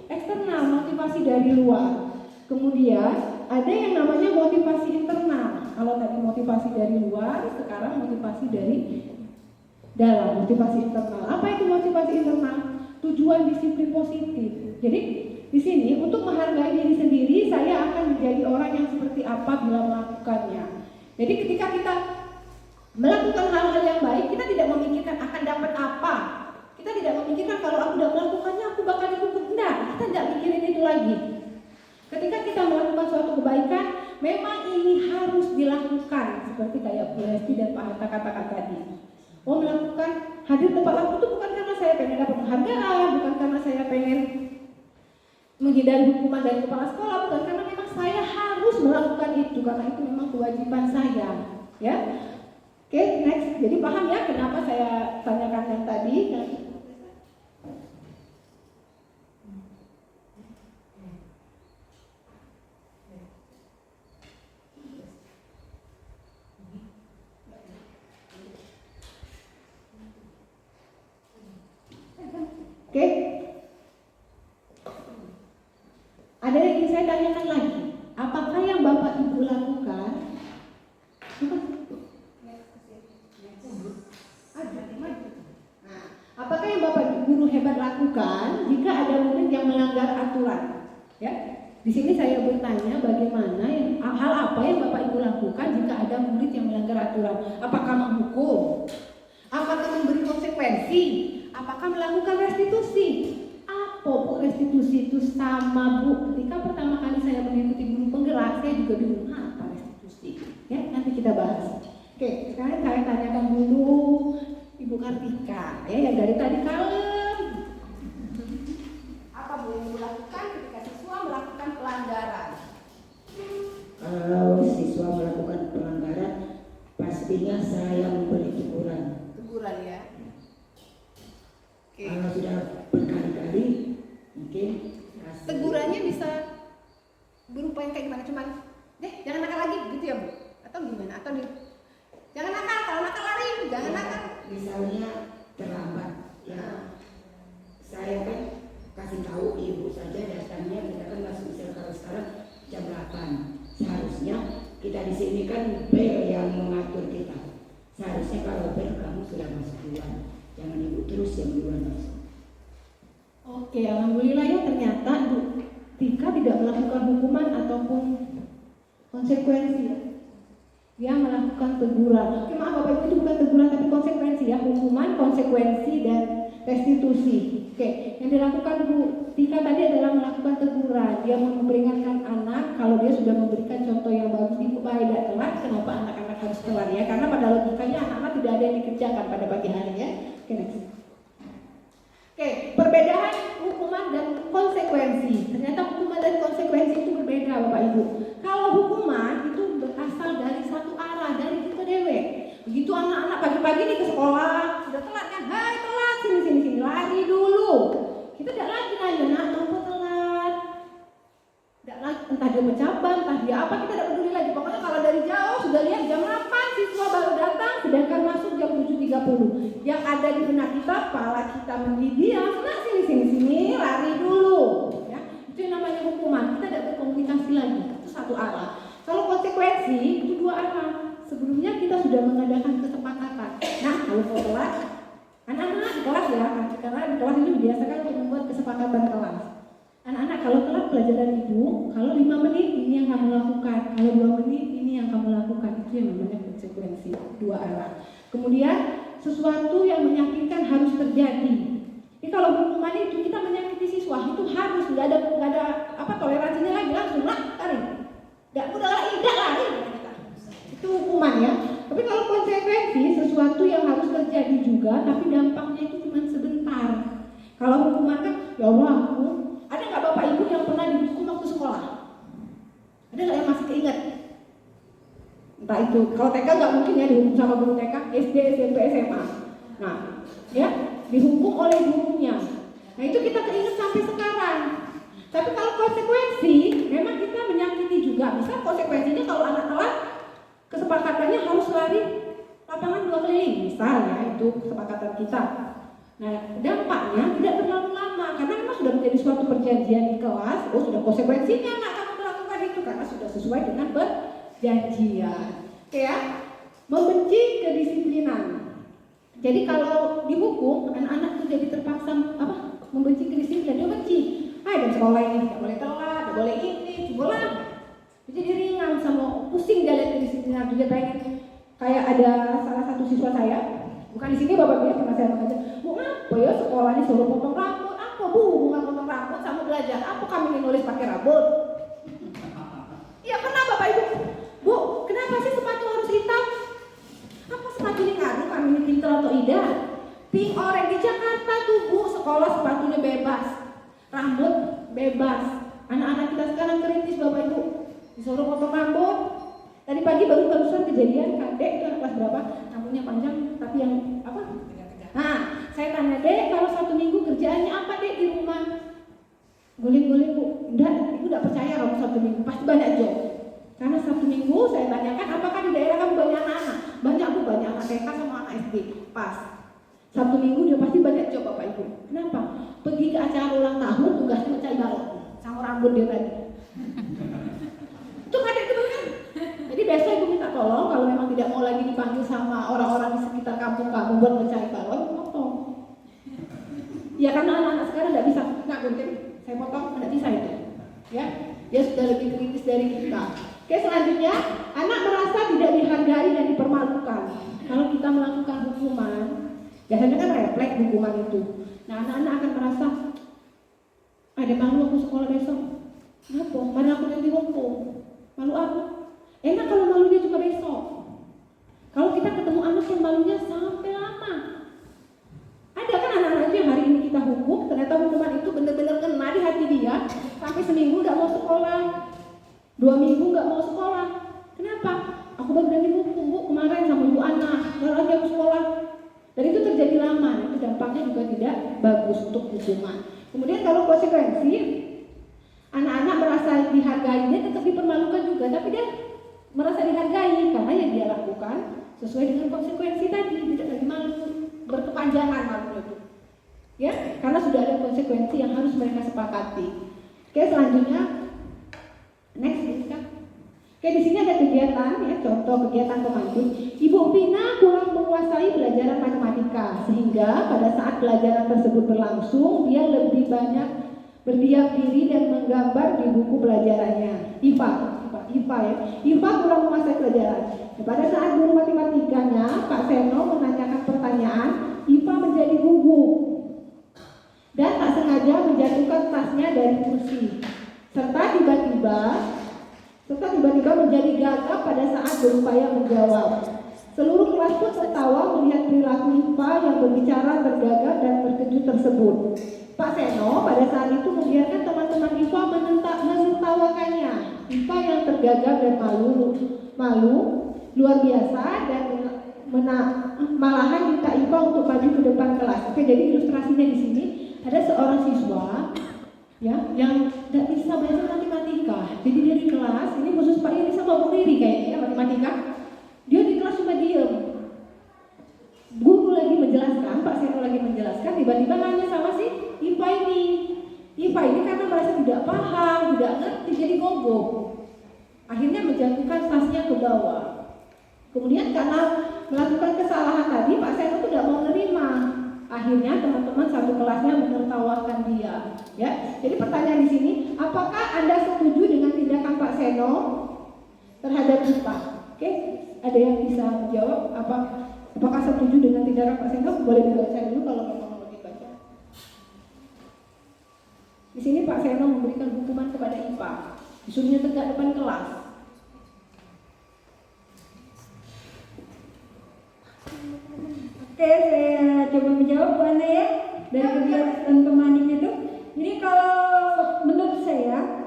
eksternal, motivasi dari luar. Kemudian ada yang namanya motivasi internal. Kalau tadi motivasi dari luar, sekarang motivasi dari dalam, motivasi internal. Apa itu motivasi internal? Tujuan disiplin positif. Jadi di sini untuk menghargai diri sendiri, saya akan menjadi orang yang seperti apa bila melakukannya. Jadi ketika kita melakukan hal-hal yang baik, kita tidak memikirkan akan dapat apa. Kita tidak memikirkan kalau aku sudah melakukannya aku bakal dihukum. Enggak, kita tidak mikirin itu lagi. Ketika kita melakukan suatu kebaikan, memang ini harus dilakukan. Seperti kayak Bu Esti dan Pak Hatta katakan tadi. Oh, melakukan hadir tepat waktu itu bukan karena saya pengen dapat penghargaan, bukan karena saya pengen menghindari hukuman dari kepala sekolah, bukan, karena memang saya harus melakukan itu karena itu memang kewajiban saya. Ya. Oke, next. Jadi paham ya kenapa saya tanyakan yang tadi? saya tanyakan lagi, apakah yang Bapak Ibu lakukan? Apakah yang Bapak Ibu guru hebat lakukan jika ada murid yang melanggar aturan? Ya, di sini saya bertanya bagaimana hal apa yang Bapak Ibu lakukan jika ada murid yang melanggar aturan? Apakah menghukum? Apakah memberi konsekuensi? Apakah melakukan restitusi? Apa Bu restitusi itu sama Bu? Ketika pertama kali saya mengikuti guru penggerak, saya juga bingung apa restitusi. Ya, nanti kita bahas. Oke, sekarang saya tanyakan dulu Ibu Kartika, ya yang dari tadi kalem. Apa Bu yang Ibu lakukan ketika siswa melakukan pelanggaran? Kalau siswa melakukan pelanggaran, pastinya saya memberi teguran. Teguran ya. Oke. Kalau sudah berkali-kali, mungkin tegurannya bisa berupa yang kayak gimana? Cuman, jangan nakal lagi gitu ya Bu? Atau gimana? Atau jangan nakal, kalau nakal lari, jangan nakal. Misalnya terlambat, ya. Saya kan kasih tahu ibu saja datangnya, kita kan masuk misal kalau sekarang jam 8. Seharusnya kita di sini kan bel yang mengatur kita. Seharusnya kalau bel kamu sudah masuk duluan, jangan ibu terus yang duluan masuk. Oke, alhamdulillah ya ternyata Bu Tika tidak melakukan hukuman ataupun konsekuensi ya. Dia melakukan teguran. Oke, maaf Bapak Ibu, itu bukan teguran tapi konsekuensi ya, hukuman, konsekuensi dan restitusi. Oke, yang dilakukan Bu Tika tadi adalah melakukan teguran. Dia memperingatkan anak kalau dia sudah memberikan contoh yang bagus. Ibu tidak telat, kenapa anak-anak harus telat ya? Karena pada logikanya anak-anak tidak ada yang dikerjakan pada pagi hari ya. Oke, next. Oke, perbedaan hukuman dan konsekuensi. Ternyata hukuman dan konsekuensi itu berbeda Bapak Ibu. Kalau hukuman itu berasal dari satu arah, dari kita dewe. Begitu anak-anak pagi-pagi nih ke sekolah, sudah telat kan? Hai telat, sini, lari dulu. Kita tidak lagi nanya, nak, kenapa telat? Tidak lagi, entah dia mencabar, entah dia apa, kita tidak peduli lagi. Pokoknya kalau dari jauh sudah lihat jam 8 siswa baru datang, sedangkan masuk jam 7.30. Yang ada di benak kita, kepala kita mendidih, nak sini, lari dulu. Ya, itu yang namanya hukuman. Kita tidak berkomunikasi lagi, itu satu arah. Kalau konsekuensi itu dua arah. Sebelumnya kita sudah mengadakan kesepakatan. Nah, kalau mau telat, anak-anak di kelas ya, karena di kelas itu biasakan untuk membuat kesepakatan kelas. Anak-anak kalau telat pelajaran ibu, kalau 5 menit ini yang kamu lakukan, kalau 2 menit ini yang kamu lakukan, itu yang namanya konsekuensi dua arah. Kemudian sesuatu yang menyakitkan harus terjadi. Jadi kalau hukuman itu kita menyakiti siswa itu harus nggak ada apa toleransinya lagi, langsung lari. Nggak udah lari. Itu hukuman ya. Tapi kalau konsekuensi sesuatu yang harus terjadi juga, tapi dampaknya itu cuma sebentar. Kalau hukuman kan, ya Allah aku. Ada nggak Bapak Ibu yang pernah dihukum waktu sekolah? Ada nggak yang masih keinget? Entah itu, kalau TK nggak mungkin ya dihukum sama guru TK, SD, SMP, SMA. Nah, ya dihukum oleh gurunya. Nah itu kita keinget sampai sekarang. Tapi kalau konsekuensi, memang kita menyakiti juga. Misal konsekuensinya kalau anak telat, kesepakatannya harus lari lapangan 2 keliling. Misal ya, itu kesepakatan kita. Nah, dampaknya tidak terlalu lama karena memang sudah menjadi suatu perjanjian di kelas. Oh, sudah konsekuensinya anak kamu melakukan itu karena sudah sesuai dengan perjanjian. Oke ya, membenci kedisiplinan. Jadi kalau dihukum, anak-anak itu jadi terpaksa membenci kedisiplinan. Dia benci. Jam sekolah ini tidak boleh telat, tidak boleh ini, cobalah. Jadi ringan sama pusing dia lihat kedisiplinan. Dia pengen kayak ada salah satu siswa saya. Bukan di sini Bapak Ibu pernah saya mengajar, Bu apa ya sekolah ini suruh potong rambut? Apa Bu hubungan potong rambut sama belajar? Apa kami ini nulis pakai rambut? Iya pernah Bapak Ibu. Bu, kenapa sih sepatu harus hitam? Apa sepatu ini ngaruh kami ini pintar atau tidak? Pink orange di Jakarta tuh Bu, sekolah sepatunya bebas, rambut bebas. Anak-anak kita sekarang kritis Bapak Ibu, disuruh potong rambut. Tadi pagi barusan kejadian Dek itu anak kelas berapa? Rambutnya panjang tapi yang apa? Nah, saya tanya Dek, kalau 1 minggu kerjaannya apa Dek di rumah? Guling-guling Bu, enggak, Ibu enggak percaya kamu 1 minggu, pasti banyak job. Karena 1 minggu saya tanyakan, apakah di daerah kamu banyak anak-anak? Banyak Bu, banyak anak TK sama anak SD. Pas. 1 minggu dia pasti banyak job Bapak Ibu. Kenapa? Pergi ke acara ulang tahun tugasnya mencari balon sama rambut dia tadi. Saya potong, tidak bisa itu. Ya, dia sudah lebih kritis dari kita. Oke, selanjutnya, anak merasa tidak dihargai dan dipermalukan. Kalau kita melakukan hukuman, biasanya kan refleks hukuman itu. Nah, anak-anak akan merasa, ada malu aku sekolah besok. Kenapa? Mana aku nanti hukum? Malu aku. Enak kalau malunya cuma besok. Kalau kita ketemu anak yang malunya sampai lama. Ada kan anak-anak yang hari ini kita hukum, ternyata hukuman itu benar-benar kena di hati dia. Sampai seminggu nggak mau sekolah, 2 minggu nggak mau sekolah. Kenapa? Aku baru dari hukum, Bu, kemarin sama ibu anak, nggak lagi aku sekolah. Dan itu terjadi lama, itu dampaknya juga tidak bagus untuk hukuman. Kemudian kalau konsekuensi, anak-anak merasa dihargai, dia tetap dipermalukan juga, tapi dia merasa dihargai karena yang dia lakukan sesuai dengan konsekuensi tadi, tidak lagi malu, berkepanjangan malu itu. Ya, karena sudah ada konsekuensi yang harus mereka sepakati. Oke, selanjutnya, next please, Kak. Oke, di sini ada kegiatan ya, contoh kegiatan pemandu. Ibu Vina kurang menguasai pelajaran matematika sehingga pada saat pelajaran tersebut berlangsung dia lebih banyak berdiam diri dan menggambar di buku pelajarannya. IPA ya. IPA kurang menguasai pelajaran. Pada saat guru matematikanya Pak Seno menanyakan pertanyaan, IPA menjadi gugup dan tak sengaja menjatuhkan tasnya dari kursi. Serta tiba-tiba menjadi gagap pada saat berupaya menjawab. Seluruh kelas pun tertawa melihat perilaku IPA yang berbicara tergagap dan terkejut tersebut. Pak Seno pada saat itu membiarkan teman-teman IPA menertawakannya. IPA yang tergagap dan malu luar biasa dan malahan minta IPA untuk maju ke depan kelas. Oke, jadi ilustrasinya di sini ada seorang siswa ya yang tidak bisa belajar matematika. Jadi dia di kelas, ini khusus Pak Iri sama Bu Riri kayaknya ya, matematika. Dia di kelas cuma diem. Guru lagi menjelaskan, Pak Seno lagi menjelaskan, tiba-tiba nanya sama si IPA ini. IPA ini karena merasa tidak paham, tidak ngerti, jadi gogok. Akhirnya menjatuhkan tasnya ke bawah. Kemudian karena melakukan kesalahan tadi, Pak Seno itu tidak mau menerima. Akhirnya teman-teman satu kelasnya menertawakan dia. Ya, jadi pertanyaan di sini, apakah Anda setuju dengan tindakan Pak Seno terhadap IPA? Oke, ada yang bisa menjawab? Apakah setuju dengan tindakan Pak Seno? Boleh dibaca dulu kalau memang mau dibaca. Di sini Pak Seno memberikan hukuman kepada IPA, disuruhnya tegak depan kelas. Oke, saya coba menjawab Bu Ana ya dari kegiatan pemanik itu. Jadi kalau menurut saya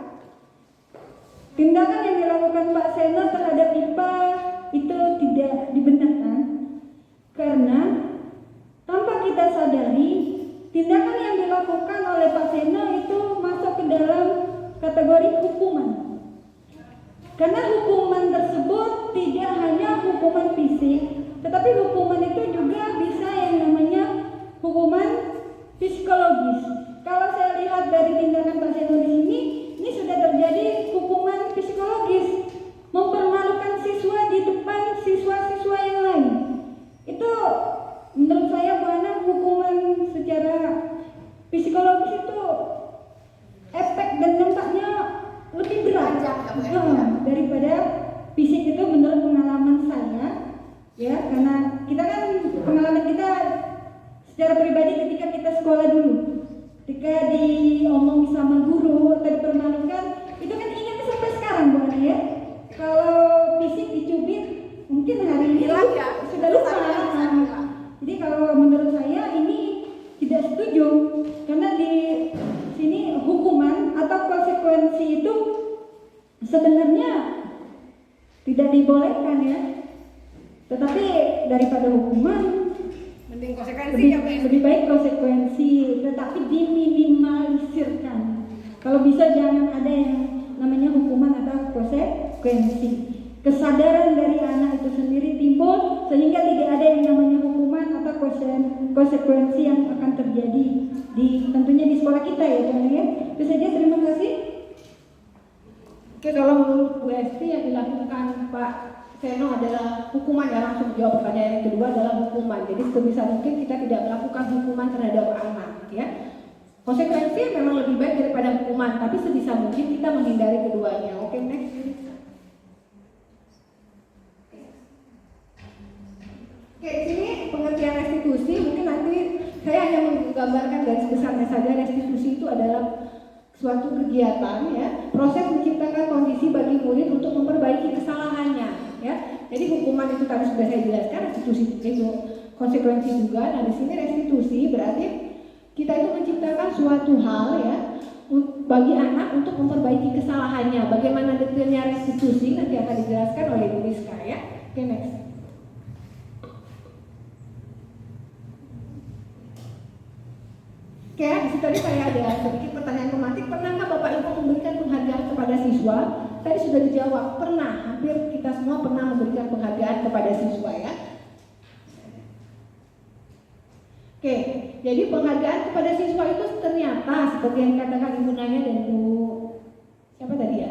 tindakan yang dilakukan Pak Seno terhadap IPA itu tidak dibenarkan karena tanpa kita sadari tindakan yang dilakukan oleh Pak Seno itu masuk ke dalam kategori hukuman. Karena hukuman tersebut tidak hanya hukuman fisik, tetapi hukuman itu juga bisa yang namanya hukuman psikologis. Kalau saya lihat dari tindakan Pak Seno di sini, ini sudah terjadi hukuman psikologis, mempermalukan siswa di depan siswa-siswa yang lain. Itu menurut saya Bu Ana, hukuman secara psikologis itu efek dan dampaknya lebih berat daripada fisik. Itu menurut pengalaman saya. Ya, karena kita kan pengalaman kita secara pribadi ketika kita sekolah dulu, ketika diomong sama guru atau dipermalukan, itu kan ingat sampai sekarang Bu Ana ya. Kalau fisik dicubit, mungkin hari ini sudah lupa. Jadi kalau menurut saya ini tidak setuju, karena di sini hukuman atau konsekuensi itu sebenarnya tidak dibolehkan ya. Tetapi daripada hukuman, mending konsekuensi lebih baik konsekuensi, tetapi diminimalisirkan. Kalau bisa jangan ada yang namanya hukuman atau konsekuensi. Kesadaran dari anak itu sendiri timbul sehingga tidak ada yang namanya hukuman atau konsekuensi yang akan terjadi tentunya di sekolah kita ya teman-teman ya. Itu saja, terima kasih. Oke, kalau menurut Bu Esti yang dilakukan Pak Seno adalah hukuman, ya langsung jawab pertanyaan yang kedua adalah hukuman. Jadi sebisa mungkin kita tidak melakukan hukuman terhadap anak ya. Konsekuensi memang lebih baik daripada hukuman, tapi sebisa mungkin kita menghindari keduanya. Oke, next. Oke, di sini pengertian restitusi, mungkin nanti saya hanya menggambarkan garis besarnya saja. Restitusi itu adalah suatu kegiatan, ya, proses menciptakan kondisi bagi murid untuk memperbaiki kesalahannya, ya. Jadi hukuman itu tadi sudah saya jelaskan, restitusi itu konsekuensi juga. Nah, di sini restitusi berarti kita itu menciptakan suatu hal, ya, bagi anak untuk memperbaiki kesalahannya. Bagaimana detailnya restitusi nanti akan dijelaskan oleh Bu Rizka, ya. Oke, next. Oke, di situ tadi saya ada sedikit pertanyaan tematik. Pernahkah Bapak Ibu memberikan penghargaan kepada siswa? Tadi sudah dijawab, pernah. Hampir kita semua pernah memberikan penghargaan kepada siswa, ya. Oke, jadi penghargaan kepada siswa itu ternyata seperti yang dikatakan Ibu Naya dan Bu siapa tadi, ya,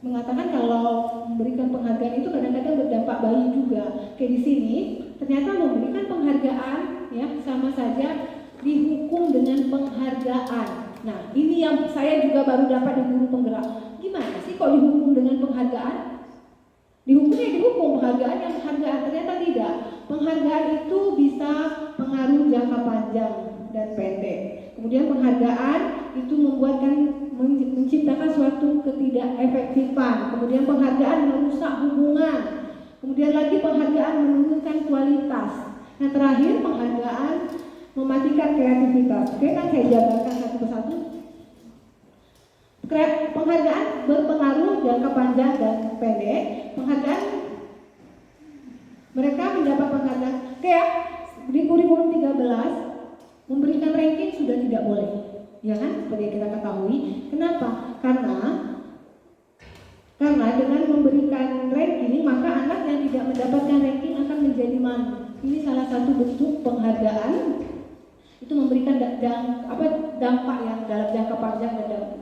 mengatakan kalau memberikan penghargaan itu kadang-kadang berdampak baik juga. Oke, di sini ternyata memberikan penghargaan, ya, sama saja dihukum dengan penghargaan. Nah, ini yang saya juga baru dapat di guru penggerak. Gimana sih kok dihukum dengan penghargaan? Dihukum, penghargaan yang penghargaan, ternyata tidak. Penghargaan itu bisa pengaruh jangka panjang dan pendek. Kemudian penghargaan itu menciptakan suatu ketidakefektifan. Kemudian penghargaan merusak hubungan. Kemudian lagi penghargaan menurunkan kualitas. Nah, terakhir penghargaan mematikan kreativitas. Oke, kan saya jabarkan satu persatu. Penghargaan berpengaruh jangka panjang dan pendek. Penghargaan, mereka mendapat penghargaan. Oke, ya, di kurikulum 13 memberikan ranking sudah tidak boleh, ya kan? Seperti yang kita ketahui. Kenapa? Karena dengan memberikan ranking maka anak yang tidak mendapatkan ranking akan menjadi malu. Ini salah satu bentuk penghargaan. Itu memberikan dampak yang dalam jangka panjang dan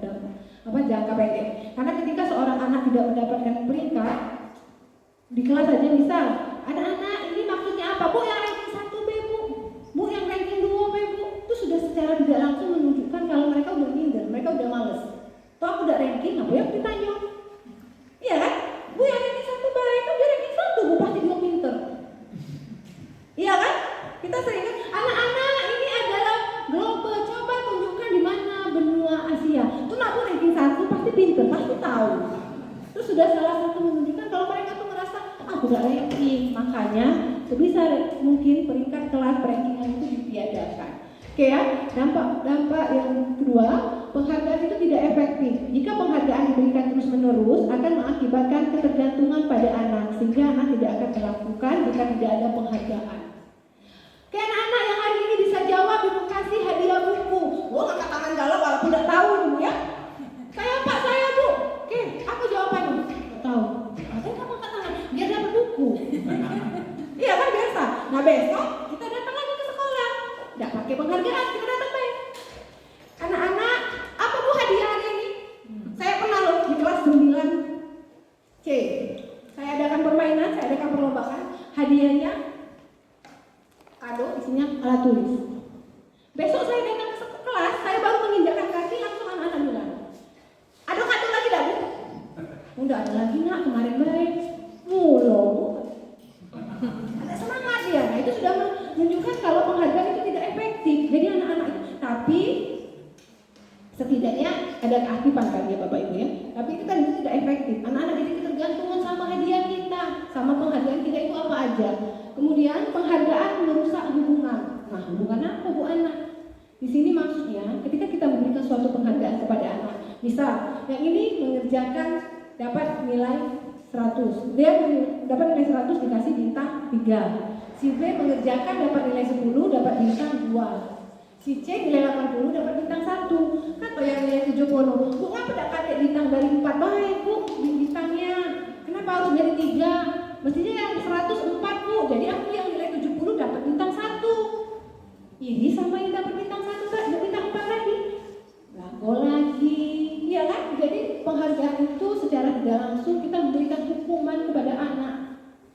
jangka pendek. Karena ketika seorang anak tidak mendapatkan peringkat di kelas saja, misal ada anak ini maksudnya apa? Bu yang ranking 1 B, Bu yang ranking 2 B, Bu. Itu sudah secara tidak langsung menunjukkan kalau mereka udah minder, mereka udah males. Toh aku udah ranking, apa yang ditanya? Iya kan? Bu yang ranking 1 baik, kan dia ranking 1, Bu pasti dia pinter. Iya kan? Kita sering kan, anak-anak ini adalah global, coba tunjukkan di mana benua Asia. Tuh nak Bu ranking 1 pasti pinter, pasti tahu. Itu sudah salah satu menunjukkan kalau mereka tuh merasa aku udah ranking. Makanya sebisa mungkin peringkat kelas rankingan itu ditiadakan. Oke, ya, dampak yang kedua, penghargaan itu tidak efektif. Jika penghargaan diberikan terus-menerus akan mengakibatkan ketergantungan pada anak, sehingga anak tidak akan melakukan jika tidak ada penghargaan. Kayak anak-anak yang hari ini bisa jawab, Ibu kasih hadiah buku. Gua ngangkat tangan galau walaupun udah tahu, Ibu, ya. Saya Bu. Oke, aku jawabannya. Gak tahu. Katanya kamu angkat tangan biar dapat buku. Iya kan biasa. Nah, besok kita datang lagi ke sekolah. Nggak pakai penghargaan, kita datang baik. Anak-anak, apa Bu hadiah hari ini? Saya pernah loh di kelas 9C. Saya adakan permainan, saya adakan perlombaan. Hadiahnya kado, isinya alat tulis. Besok saya datang ke kelas, saya baru menginjakkan kaki, langsung anak-anak bilang, ada kado lagi dah Bu? Udah ada lagi nak, kemarin baik. Mulu. Ada semangat dia. Nah, itu sudah menunjukkan kalau penghargaan itu tidak efektif. Jadi anak-anak itu, tapi setidaknya ada keaktifan kan ya Bapak Ibu, ya. Tapi itu kan itu tidak efektif. Anak-anak jadi ketergantungan sama hadiah kita, sama penghargaan kita itu apa aja. Kemudian penghargaan merusak hubungan. Nah, hubungan apa Bu anak? Di sini maksudnya ketika kita memberikan suatu penghargaan kepada anak, misal yang ini mengerjakan dapat nilai 100, dia dapat nilai 100 dikasih bintang 3. Si B mengerjakan dapat nilai 10 dapat bintang 2. Si C nilai 80 dapat bintang 1. Kan kalau yang nilai 70, Bu ngapa tidak pakai bintang dari 4? Baik Bu, bintangnya kenapa harus dari 3? Mestinya yang 104 Bu, jadi aku yang nilai 70 dapat bintang 1. Ini sama yang dapat bintang 1 dapat bintang 4 lagi. Lago lagi, iya kan? Jadi penghargaan itu secara tidak langsung kita memberikan hukuman kepada anak.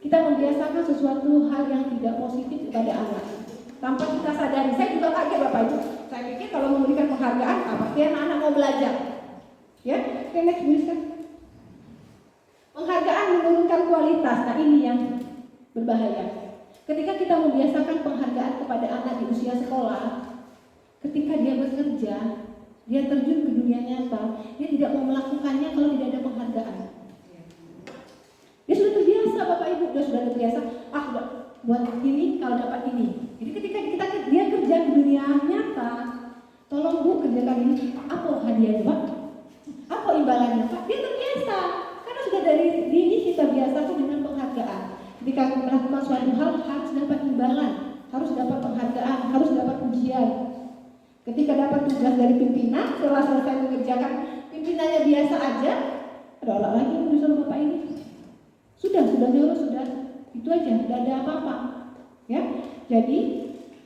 Kita membiasakan sesuatu hal yang tidak positif kepada anak tanpa kita sadari. Saya juga kaget Bapak Ibu. Saya pikir kalau memberikan penghargaan, pasti anak-anak mau belajar. Ya, oke, next bisa. Penghargaan menurunkan kualitas. Nah, ini yang berbahaya. Ketika kita membiasakan penghargaan kepada anak di usia sekolah, ketika dia bekerja, dia terjun ke dunia nyata, dia tidak mau melakukannya kalau tidak ada penghargaan. Dia sudah terbiasa, Bapak Ibu, dia sudah terbiasa. Udah buat ini kalau dapat ini. Jadi ketika dia kerja di dunia nyata, tolong Bu kerjakan ini. Apa hadiahnya, Pak? Apa imbalannya, Pak? Dia terbiasa. Karena sudah dari dini kita biasakan dengan penghargaan. Ketika melakukan suatu hal harus dapat imbalan, harus dapat penghargaan, harus dapat pujian. Ketika dapat tugas dari pimpinan, setelah selesai mengerjakan, pimpinannya biasa aja, ada orang lagi yang disuruh Bapak ini. Sudah nyuruh, sudah. Itu aja, tidak ada apa-apa. Ya, jadi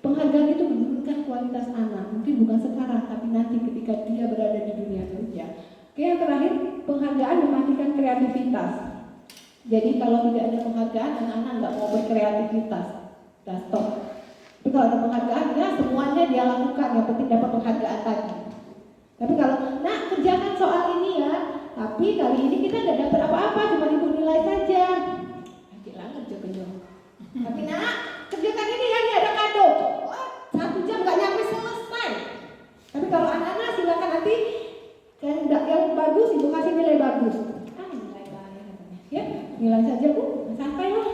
penghargaan itu menurunkan kualitas anak. Mungkin bukan sekarang, tapi nanti ketika dia berada di dunia kerja. Oke, yang terakhir, penghargaan mematikan kreativitas. Jadi kalau tidak ada penghargaan, anak-anak nggak mau berkreativitas. Sudah stop. Tapi kalau ada penghargaan, ya semuanya dia lakukan. Yang penting dapat penghargaan tadi. Tapi kalau, nak kerjakan soal ini ya, tapi kali ini kita nggak dapat apa-apa, cuma ibu nilai saja. Tapi nak, kerjakan ini ya, ini ada kado. Wah, 1 jam gak nyampe selesai. Tapi kalau anak-anak silakan nanti yang bagus, ibu kasih nilai bagus. Nilai baik. Ya, nilai saja Bu, santai lah.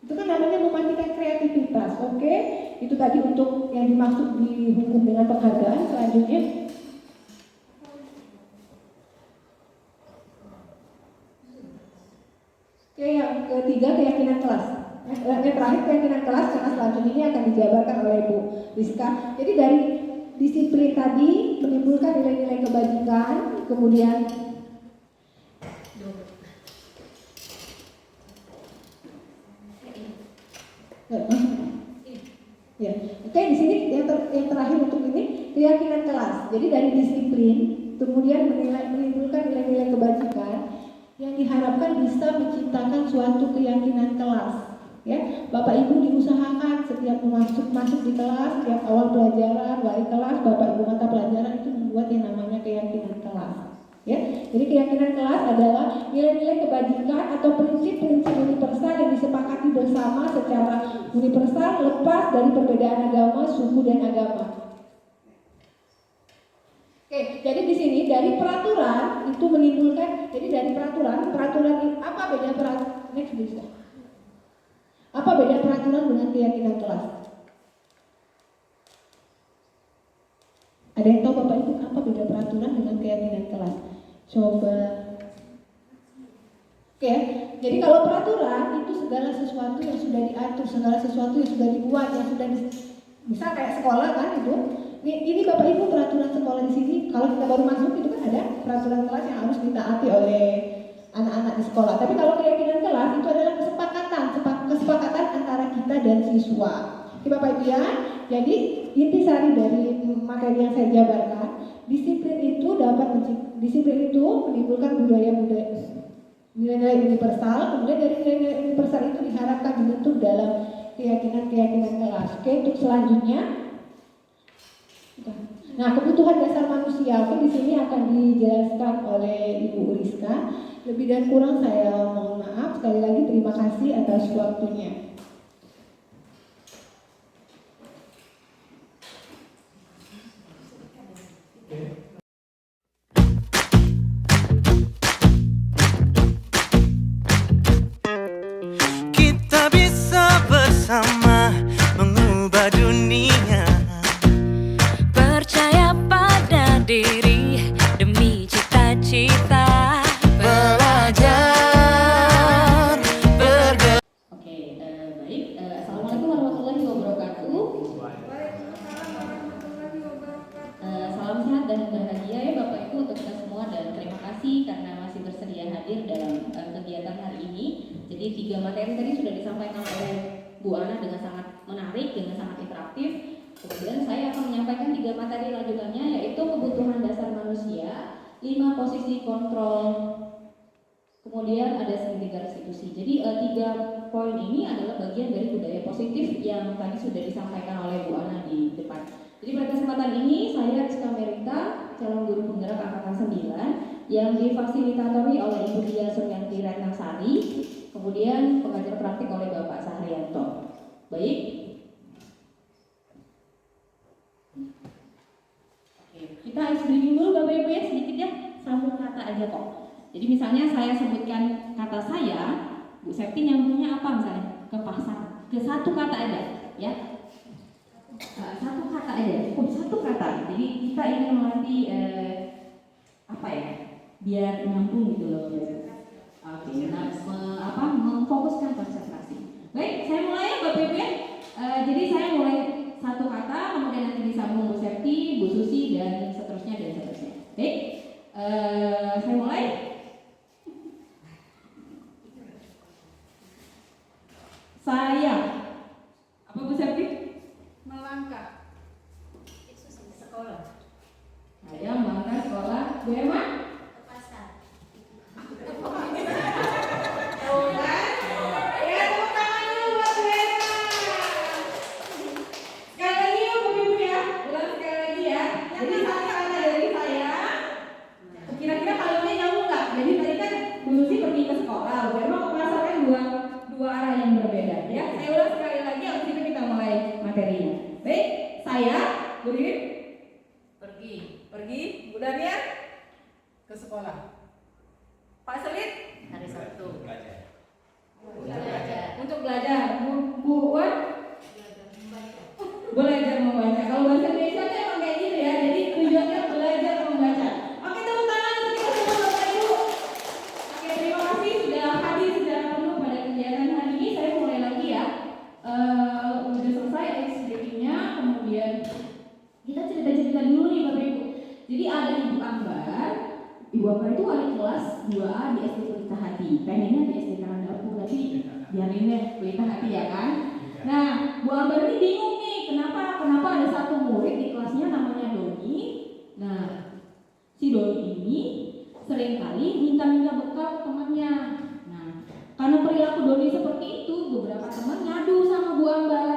Itu kan namanya mematikan kreativitas. Oke, itu tadi untuk yang dimaksud dihukum dengan penghargaan. Selanjutnya, oke, yang ketiga, keyakinan kelas. Yang terakhir, keyakinan kelas, karena selanjutnya ini akan dijabarkan oleh Bu Rizka. Jadi dari disiplin tadi menimbulkan nilai-nilai kebajikan, kemudian ya, oke, di sini yang terakhir untuk ini keyakinan kelas. Jadi dari disiplin, kemudian menimbulkan nilai-nilai kebajikan yang diharapkan bisa menciptakan suatu keyakinan kelas. Ya, Bapak Ibu diusahakan setiap masuk di kelas, setiap awal pelajaran, wali kelas, Bapak Ibu mata pelajaran itu membuat yang namanya keyakinan kelas. Ya, jadi keyakinan kelas adalah nilai-nilai kebajikan atau prinsip-prinsip universal yang disepakati bersama secara universal lepas dari perbedaan agama, suku dan agama. Oke, jadi di sini dari peraturan itu menimbulkan, jadi dari peraturan apa beda peraturan? Next bisa. Apa beda peraturan dengan keyakinan kelas? Ada yang tahu Bapak Ibu apa beda peraturan dengan keyakinan kelas? Coba. Oke, jadi kalau peraturan itu segala sesuatu yang sudah diatur, segala sesuatu yang sudah dibuat, yang sudah misal kayak sekolah kan itu. Ini Bapak Ibu peraturan sekolah di sini. Kalau kita baru masuk itu kan ada peraturan kelas yang harus ditaati oleh anak-anak di sekolah. Tapi kalau keyakinan kelas itu adalah kesepakatan antara kita dan siswa. Oke Bapak Ibu ya. Jadi intisari dari materi yang saya jabarkan, disiplin itu menimbulkan nilai-nilai universal. Kemudian dari nilai-nilai universal itu diharapkan dibentuk dalam keyakinan kelas. Oke, untuk selanjutnya. Nah, kebutuhan dasar manusia, oke, di sini akan dijelaskan oleh Ibu Rizka. Lebih dan kurang saya mohon maaf. Sekali lagi terima kasih atas waktunya. Kita bisa bersama mengubah dunia. Percaya pada diri demi cita-cita. Belajar bergerak. Oke, baik. Assalamualaikum warahmatullahi wabarakatuh. Salam sehat dan bahagia ya Bapak Ibu untuk kita semua, dan terima kasih karena masih bersedia hadir dalam kegiatan hari ini. Jadi 3 materi tadi sudah disampaikan oleh Bu Ana dengan sangat menarik, dengan sangat interaktif. Kemudian saya akan menyampaikan 3 materi lanjutannya, yaitu kebutuhan dasar manusia, 5 posisi kontrol, kemudian ada segitiga restitusi. Jadi 3 poin ini adalah bagian dari budaya positif yang tadi sudah disampaikan oleh Bu Ana di depan. Jadi pada kesempatan ini saya Rizka Merita, calon guru penggerak angkatan 9, yang difasilitatori oleh Ibu Dia Suryanti Ratnasari, kemudian pengajar praktik oleh Bapak Sahrianto. Baik. Oke, kita ice breaking dulu Bapak Ibu ya, sedikit ya, sambung kata aja kok. Jadi misalnya saya sebutkan kata saya, Bu Septi nyambungnya apa misalnya? Ke pasar, ke satu kata aja ya. Satu kata aja, cukup satu kata. Jadi kita ingin melatih apa ya? Biar nyambung gitu loh. Oke, memfokuskan konsentrasi. Baik, saya mulai ya Bapak Ibu ya. Jadi saya mulai satu kata, kemudian nanti disambung Bu Septi, Bu Susi dan seterusnya dan seterusnya. Baik, saya mulai. Saya, apa Bu Septi? Melangkah. Sekolah. Saya melangkah sekolah. Bu Emma? Ke pasar. Ya, tepuk tangan dulu buat Bu Emma. Sekali lagi ya Bu Ibu ya. Ulang sekali lagi ya. Jadi satu kata dari saya. Kira-kira kalimatnya nyambung nggak? Jadi tadi kan Bu Susi pergi ke sekolah, Bu Emma ke pasar, kan dua arah yang berbeda ya. Saya ulang sekali lagi, habis itu kita mulai materinya. Baik, saya Bu Ririn pergi, Bu Daniar Ke sekolah. Pak Selit Hari Sabtu. untuk belajar, Bu Wan belajar membaca. Kalau bahasa Indonesia itu emang kayak gitu ya. Jadi tujuannya belajar membaca. Oke, tepuk tangan untuk kita semua Bapak Ibu. Oke, terima kasih sudah hadir secara penuh pada kegiatan hari ini. Saya mulai lagi ya. Udah selesai ice breaking-nya, kemudian kita cerita-cerita dulu nih Bapak Ibu. Jadi ada Ibu Ambar. Ibu Ambar itu wali kelas 2A di SD Pelita Hati. Pengennya di SD Karang Dapur, tapi biarin deh Pelita Hati ya kan. Nah, Bu Ambar ini bingung nih, kenapa ada satu murid di kelasnya namanya Doni. Nah, si Doni ini seringkali minta-minta bekal ke temannya. Nah, karena perilaku Doni seperti itu, beberapa teman ngadu sama Bu Ambar.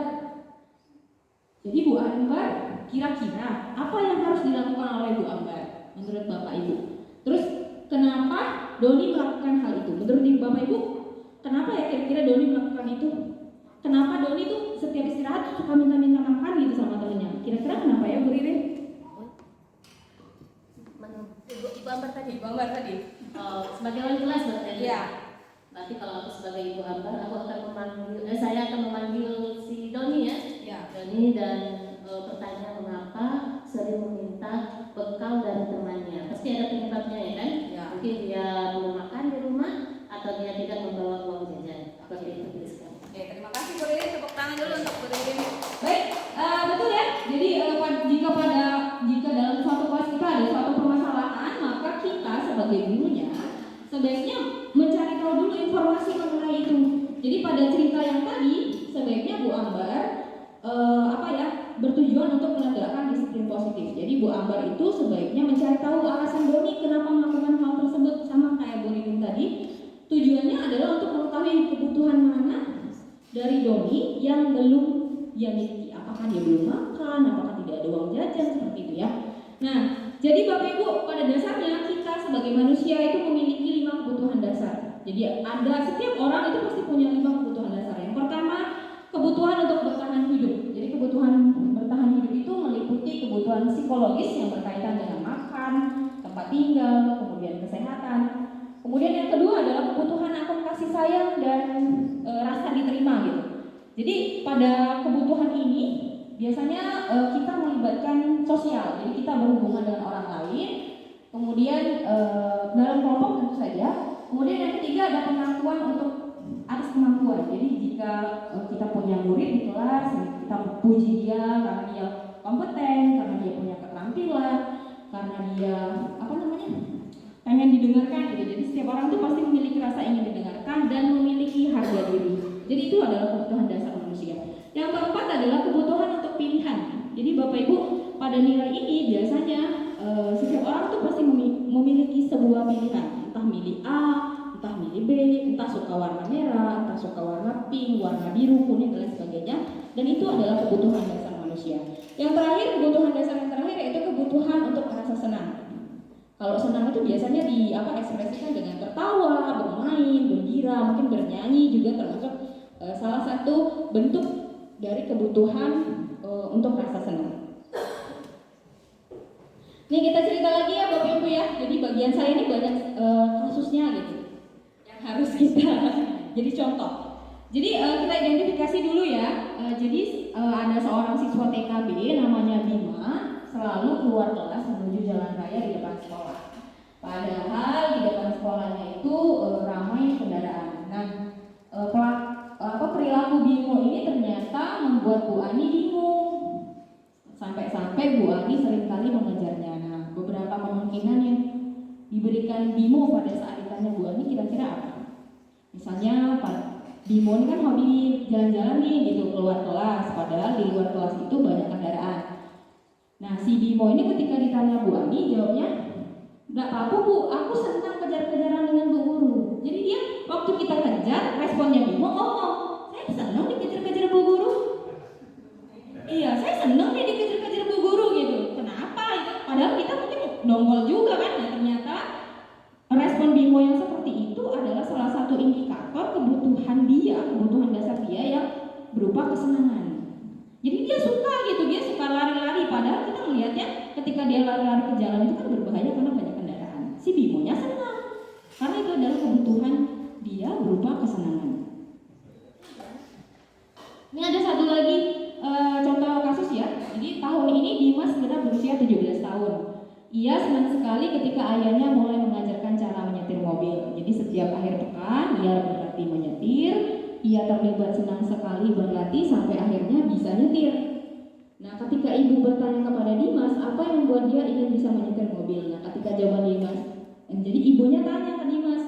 Jadi Bu Ambar, kira-kira apa yang harus dilakukan oleh Bu Ambar menurut Bapak Ibu? Terus kenapa Doni melakukan hal itu? Menurut Bapak Ibu, kenapa ya kira-kira Doni melakukan itu? Kenapa Doni tuh setiap istirahat suka minta-minta makan gitu sama temennya? Kira-kira kenapa ya Bu Ririn? Ibu Ambar tadi. Ibu Ambar tadi. Sebagai wali kelas berarti. Iya. Berarti kalau aku sebagai Ibu Ambar, aku akan saya akan memanggil si Doni ya. Ya. Doni dan bertanya mengapa sering meminta bekal dari temannya. Pasti ada penyebabnya ya kan? Ya. Mungkin dia belum makan di rumah atau dia tidak membawa uang jajan. Seperti itu tuliskan. Oke, terima kasih Bu Ririn. Tepuk tangan dulu untuk Bu Ririn. Baik, betul ya. Jadi jika dalam suatu kelas kita ada suatu permasalahan, maka kita sebagai gurunya sebaiknya mencari tahu dulu informasi mengenai itu. Jadi pada cerita yang tadi, sebaiknya Bu Ambar bertujuan untuk menegakkan disiplin positif. Jadi Bu Ambar itu sebaiknya mencari tahu alasan Doni kenapa melakukan hal tersebut, sama kayak Bu Ririn tadi. Tujuannya adalah untuk mengetahui kebutuhan mana dari Doni yang belum dia miliki. Apakah dia belum makan, apakah tidak ada uang jajan, seperti itu ya. Nah, jadi Bapak Ibu, pada dasarnya kita sebagai manusia itu memiliki 5 kebutuhan dasar. Jadi setiap orang itu pasti punya 5 kebutuhan dasar. Yang pertama, kebutuhan untuk bertahan hidup. Jadi kebutuhan bertahan hidup itu meliputi kebutuhan psikologis yang berkaitan dengan makan, tempat tinggal, kemudian kesehatan. Kemudian yang kedua adalah kebutuhan akan kasih sayang dan rasa diterima gitu. Jadi pada kebutuhan ini biasanya kita melibatkan sosial. Jadi kita berhubungan dengan orang lain. Kemudian dalam kelompok tentu saja. Kemudian yang ketiga ada pengakuan untuk atas kemampuan. Jadi jika kita punya murid di kelas, kita puji dia karena dia kompeten, karena dia punya keterampilan, karena dia pengen didengarkan gitu. Jadi setiap orang itu pasti memiliki rasa ingin didengarkan dan memiliki harga diri. Jadi itu adalah kebutuhan dasar manusia. Yang keempat adalah kebutuhan untuk pilihan. Jadi Bapak Ibu, pada nilai ini biasanya setiap orang tuh pasti memiliki sebuah pilihan, entah milih A, entah milih B, entah suka warna merah, entah suka warna pink, warna biru, kuning dan lain sebagainya. Dan itu adalah kebutuhan dasar manusia. Yang terakhir, kebutuhan dasar yang terakhir yaitu kebutuhan untuk merasa senang. Kalau senang itu biasanya ekspresikan dengan tertawa, bermain, gembira, mungkin bernyanyi juga termasuk salah satu bentuk dari kebutuhan untuk rasa senang. Nih kita cerita lagi ya Bapak Ibu ya. Jadi bagian saya ini banyak kasusnya gitu yang harus kita jadi contoh. Jadi kita identifikasi dulu ya. Jadi ada seorang siswa TKB namanya Bima selalu keluar kelas menuju jalan raya di depan sekolah. Padahal di depan sekolahnya itu ramai kendaraan. Nah, perilaku Bimo ini ternyata membuat Bu Ani bingung. Sampai-sampai Bu Ani seringkali mengejarnya. Nah, beberapa kemungkinan yang diberikan Bimo pada saat ditanya Bu Ani kira-kira apa? Misalnya Bimo ini kan hobi jalan-jalan nih gitu keluar kelas, padahal di luar kelas itu banyak kendaraan. Nah, si Bimo ini ketika ditanya Bu Ani jawabnya, "Nggak apa-apa Bu, aku senang kejar-kejaran dengan Bu Guru." Jadi dia waktu kita kejar, responnya Bimo ngomong, "Saya senang dikejar-kejar Bu Guru." Iya, saya senang nih dikejar-kejar Bu Guru gitu. Kenapa itu? Padahal kita mungkin nongol juga kan. Nah, ternyata respon Bimo yang seperti itu adalah salah satu indikator kebutuhan dasar dia yang berupa kesenangan. Jadi dia suka gitu, dia suka lari-lari. Padahal kita melihatnya ketika dia lari-lari ke jalan itu kan berbahaya karena banyak kendaraan. Si Bimonya senang karena itu adalah kebutuhan dia berupa kesenangan. Ini ada satu lagi contoh kasus ya. Jadi tahun ini Dimas sudah berusia 17 tahun. Ia senang sekali ketika ayahnya mulai mengajarkan cara menyetir mobil. Jadi setiap akhir pekan ia berlatih menyetir. Ia terlibat senang sekali berlatih sampai akhirnya bisa nyetir. Nah, ketika ibu bertanya kepada Dimas apa yang membuat dia ingin bisa menyetir mobil. Nah, ketika jawaban Dimas, jadi ibunya tanya ke Dimas,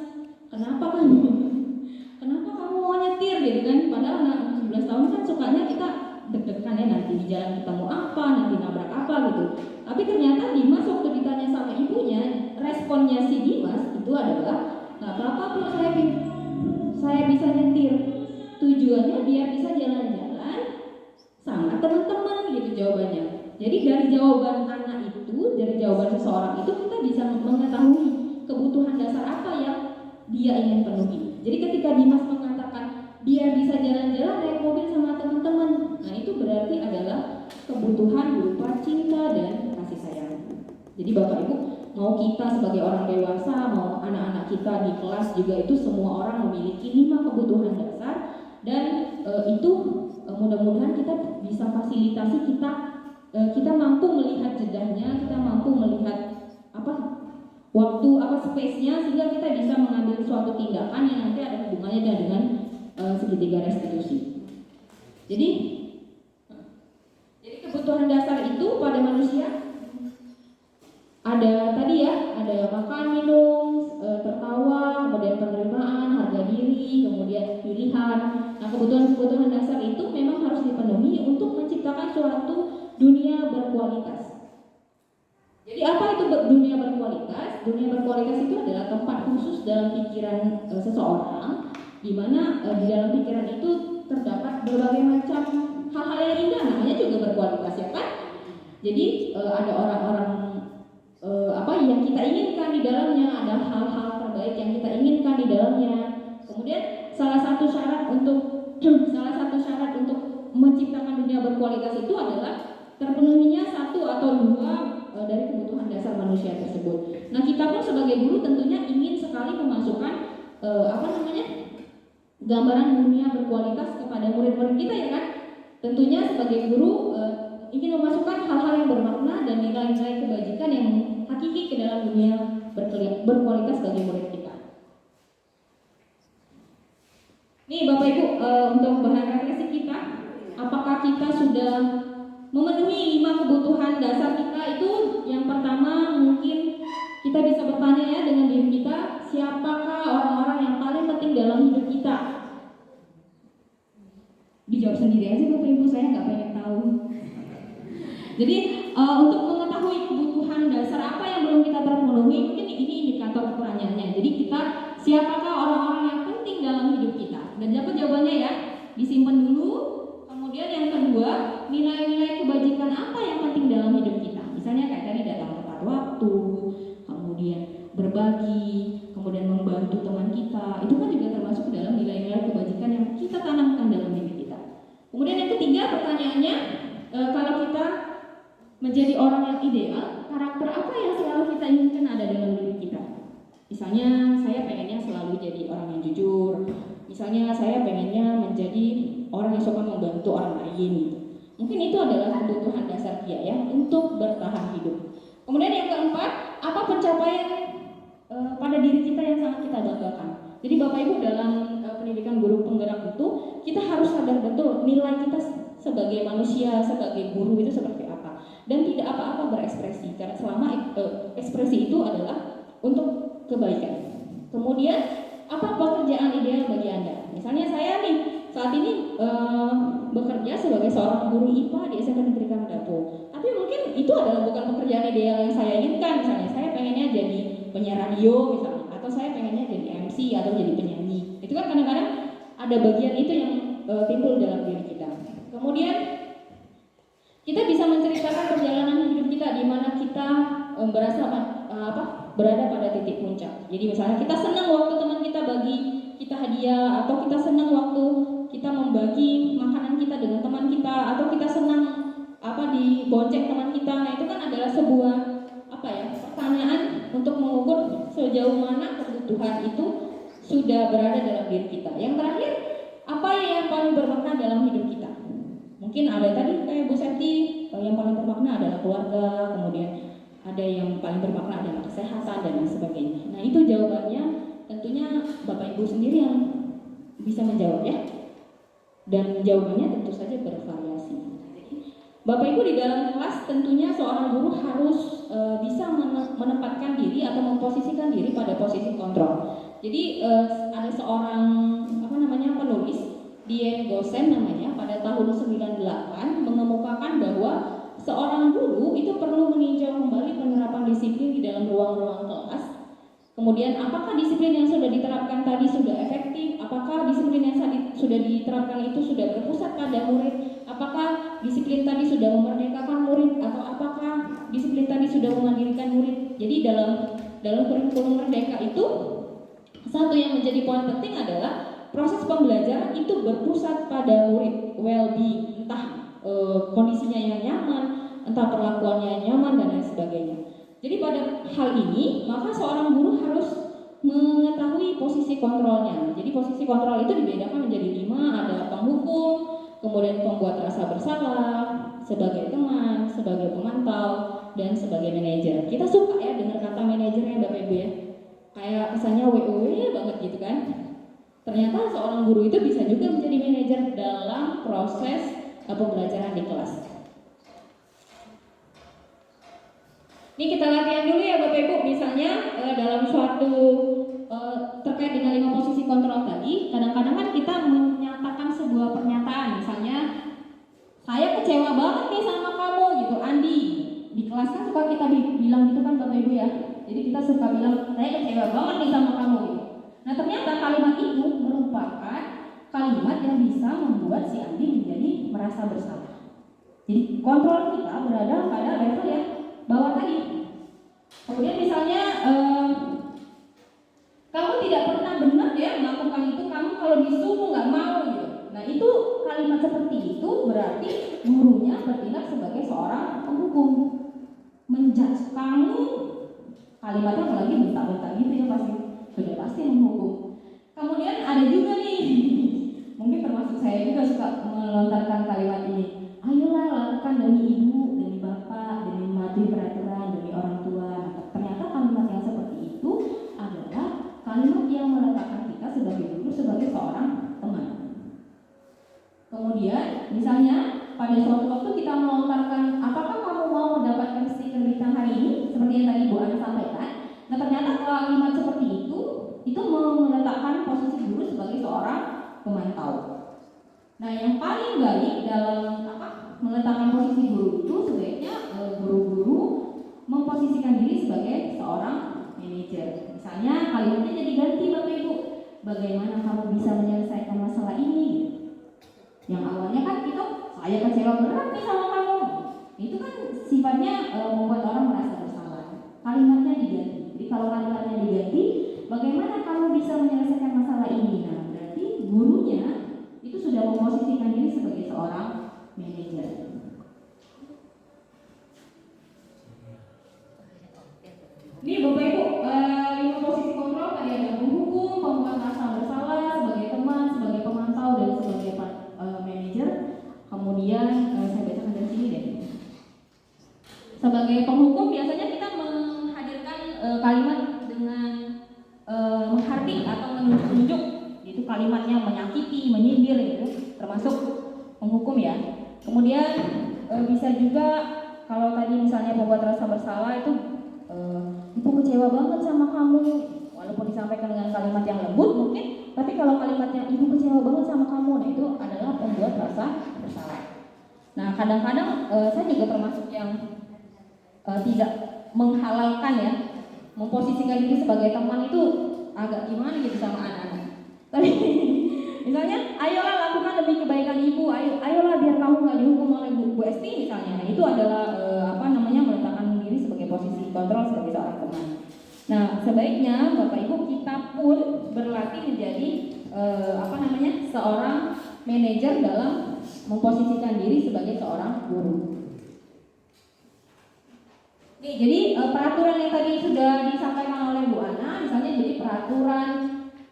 kenapa kamu mau nyetir gitu kan? Padahal anak 17 tahun kan sukanya kita deg-degan ya, nanti di jalan ketemu apa, nanti nabrak apa gitu. Tapi ternyata Dimas waktu ditanya sama ibunya, responnya si Dimas itu adalah, nggak apa-apa Bu, saya bisa nyetir. Tujuannya biar bisa jalan-jalan sama teman-teman gitu jawabannya. Jadi dari jawaban anak itu, dari jawaban seseorang itu kita bisa mengetahui kebutuhan dasar apa yang dia ingin penuhi. Jadi ketika Dimas mengatakan biar bisa jalan-jalan naik mobil sama teman-teman, nah itu berarti adalah kebutuhan berupa cinta dan kasih sayang. Jadi Bapak Ibu, mau kita sebagai orang dewasa, mau anak-anak kita di kelas juga itu semua orang memiliki 5 kebutuhan dasar. Dan itu mudah-mudahan kita bisa fasilitasi kita mampu melihat jedahnya, kita mampu melihat space-nya sehingga kita bisa mengambil suatu tindakan yang nanti ada hubungannya dengan segitiga restitusi. Jadi kebutuhan dasar itu pada manusia ada tadi ya, ada makan, minum, tertawa, kemudian penerimaan, harga diri, kemudian pilihan. Nah, kebutuhan dasar itu memang harus dipenuhi untuk menciptakan suatu dunia berkualitas. Jadi apa itu dunia berkualitas? Dunia berkualitas itu adalah tempat khusus dalam pikiran seseorang, di mana di dalam pikiran itu terdapat berbagai macam hal-hal yang indah, namanya juga berkualitas ya kan? Jadi ada orang-orang yang kita inginkan di dalamnya, ada hal-hal terbaik yang kita inginkan di dalamnya. Kemudian salah satu syarat untuk menciptakan dunia berkualitas itu adalah terpenuhinya 1 atau 2 dari kebutuhan dasar manusia tersebut. Nah, kita pun sebagai guru tentunya ingin sekali memasukkan gambaran dunia berkualitas kepada murid-murid kita ya kan. Tentunya sebagai guru ingin memasukkan hal-hal yang bermakna dan nilai-nilai kebajikan yang hakiki ke dalam dunia berkualitas bagi murid kita. Nih Bapak Ibu, untuk bahan refleksi kita, apakah kita sudah memenuhi 5 kebutuhan dasar kita itu? Yang pertama mungkin kita bisa bertanya ya dengan diri kita, siapakah orang-orang yang paling penting dalam hidup kita? Dijawab sendiri aja Bapak Ibu, saya nggak pengen tahu. Jadi untuk mengetahui kebutuhan dasar apa yang belum kita terpenuhi, mungkin ini indikator pertanyaannya. Jadi kita, siapakah orang-orang yang penting dalam hidup kita? Dan dapat jawabannya ya, disimpan dulu. Kemudian yang kedua, nilai-nilai kebajikan apa yang penting dalam hidup kita? Misalnya kayak tadi datang tepat waktu, kemudian berbagi, kemudian membantu teman kita, itu kan juga termasuk dalam nilai-nilai kebajikan yang kita tanamkan dalam diri kita. Kemudian yang ketiga pertanyaannya, kalau kita menjadi orang yang ideal, karakter apa yang selalu kita inginkan ada dalam diri kita? Misalnya saya pengennya selalu jadi orang yang jujur, misalnya saya pengennya menjadi orang yang suka membantu orang lain gitu. Mungkin itu adalah kebutuhan dasar dia ya untuk bertahan hidup. Kemudian yang keempat, apa pencapaian pada diri kita yang sangat kita banggakan? Jadi Bapak Ibu dalam pendidikan guru penggerak itu kita harus sadar betul nilai kita sebagai manusia, sebagai guru itu seperti apa. Dan tidak apa-apa berekspresi karena selama ekspresi itu adalah untuk kebaikan. Kemudian apa pekerjaan ideal bagi Anda? Misalnya saya nih saat ini bekerja sebagai seorang guru IPA di SMP Negeri Kamdapo. Tapi mungkin itu adalah bukan pekerjaan ideal yang saya inginkan. Misalnya saya pengennya jadi penyiar radio misalnya, atau saya pengennya jadi MC atau jadi penyanyi. Itu kan kadang-kadang ada bagian itu yang timbul dalam diri kita. Kemudian kita bisa menceritakan perjalanan hidup kita di mana kita berada pada titik puncak. Jadi misalnya kita senang waktu teman kita bagi kita hadiah, atau kita senang waktu kita membagi makanan kita dengan teman kita, atau kita senang dibonceng teman kita. Nah itu kan adalah sebuah pertanyaan untuk mengukur sejauh mana kebutuhan itu sudah berada dalam diri kita. Yang terakhir, apa yang paling bermakna dalam hidup kita? Mungkin ada tadi kayak Bu Septi, yang paling bermakna adalah keluarga, kemudian ada yang paling bermakna adalah kesehatan dan lain sebagainya. Nah itu jawabannya tentunya Bapak Ibu sendiri yang bisa menjawab ya. Dan jawabannya tentu saja bervariasi. Bapak Ibu di dalam kelas tentunya seorang guru harus bisa menempatkan diri atau memposisikan diri pada posisi kontrol. Jadi ada seorang penulis, Dian Gosen namanya, pada tahun 98 mengemukakan bahwa seorang guru itu perlu meninjau kembali penerapan disiplin di dalam ruang-ruang kelas. Kemudian apakah disiplin yang sudah diterapkan tadi sudah efektif? Apakah disiplin yang sudah diterapkan itu sudah berpusat pada murid? Apakah disiplin tadi sudah memerdekakan murid? Atau apakah disiplin tadi sudah memandirikan murid? Jadi dalam kurikulum merdeka itu satu yang menjadi poin penting adalah proses pembelajaran itu berpusat pada murid, well-being, entah kondisinya yang nyaman, entah perlakuannya yang nyaman dan lain sebagainya. Jadi pada hal ini, maka seorang guru harus mengetahui posisi kontrolnya. Jadi posisi kontrol itu dibedakan menjadi 5, ada penghukum, kemudian pembuat rasa bersalah, sebagai teman, sebagai pemantau, dan sebagai manajer. Kita suka ya dengar kata manajernya Bapak Ibu ya. Kayak kesannya WOW banget gitu kan. Ternyata seorang guru itu bisa juga menjadi manajer dalam proses pembelajaran di kelas. Ini kita latihan dulu ya Bapak Ibu. Misalnya dalam suatu terkait dengan 5 posisi kontrol tadi, kadang-kadang kan kita menyatakan sebuah pernyataan. Misalnya, saya kecewa banget nih sama kamu gitu, Andi. Di kelas kan suka kita bilang gitu kan Bapak Ibu ya. Jadi kita suka bilang, saya kecewa banget nih sama kamu gitu. Nah ternyata kalimat itu merupakan kalimat yang bisa membuat si Andi menjadi merasa bersalah. Jadi kontrol kita berada pada level yang bawah tadi. Kemudian misalnya kamu tidak pernah benar ya melakukan itu, kamu kalau disuruh nggak mau gitu. Nah itu kalimat seperti itu berarti gurunya bertindak sebagai seorang penghukum, menjudge kamu. Kalimatnya apalagi bentak-bentak gitu ya sudah pasti menghukum. Kemudian ada juga nih, mungkin termasuk saya juga suka melontarkan kalimat ini. Ayolah lakukan demi ibu, demi bapak, demi mematuhi peraturan, demi orang tua. Nah, ternyata kalimat yang seperti itu adalah kalimat yang meletakkan kita sebagai guru, sebagai seorang teman. Kemudian, misalnya pada suatu waktu kita melontarkan, apakah kamu mau mendapatkan stiker bintang hari ini? Seperti yang tadi Bu Ana sampaikan. Nah ternyata kalimat seperti itu meletakkan posisi guru sebagai seorang pemantau. Nah yang paling baik dalam meletakkan posisi guru itu sebaiknya guru-guru memposisikan diri sebagai seorang manajer. Misalnya kalimatnya jadi ganti Bapak Ibu. Bagaimana kamu bisa menyelesaikan masalah ini? Yang awalnya kan itu saya kecewa berat nih sama kamu. Itu kan sifatnya membuat orang merasa bersalah. Kalimatnya diganti. Jadi kalau kalimatnya diganti, bagaimana kamu bisa menyelesaikan masalah ini? Nah, berarti gurunya itu sudah memposisikan diri sebagai seorang manajer. Ini Bapak Ibu, 5 posisi kontrol tadi ada penghukum, pembuat merasa bersalah, sebagai teman, sebagai pemantau, dan sebagai manajer. Kemudian saya bacakan dari sini deh. Sebagai penghukum biasanya kita menghadirkan kalimat dengan menghardik atau menunjuk, itu kalimatnya menyakiti, menyindir, gitu, termasuk penghukum ya. Kemudian bisa juga kalau tadi misalnya membuat rasa bersalah itu ibu kecewa banget sama kamu, walaupun disampaikan dengan kalimat yang lembut mungkin, tapi kalau kalimatnya ibu kecewa banget sama kamu, nah itu adalah membuat rasa bersalah. Nah kadang-kadang saya juga termasuk yang tidak menghalalkan ya, memposisikan diri sebagai teman itu agak gimana gitu sama anak-anak. Tapi misalnya, ayolah lakukan demi kebaikan ibu, ayolah biar kamu nggak dihukum oleh Bu Esti misalnya. Nah itu adalah meletakkan diri sebagai posisi kontrol sebagai seorang teman. Nah sebaiknya Bapak Ibu kita pun berlatih menjadi seorang manajer dalam memposisikan diri sebagai seorang guru. Nih, jadi peraturan yang tadi sudah disampaikan oleh Bu Ana, misalnya jadi peraturan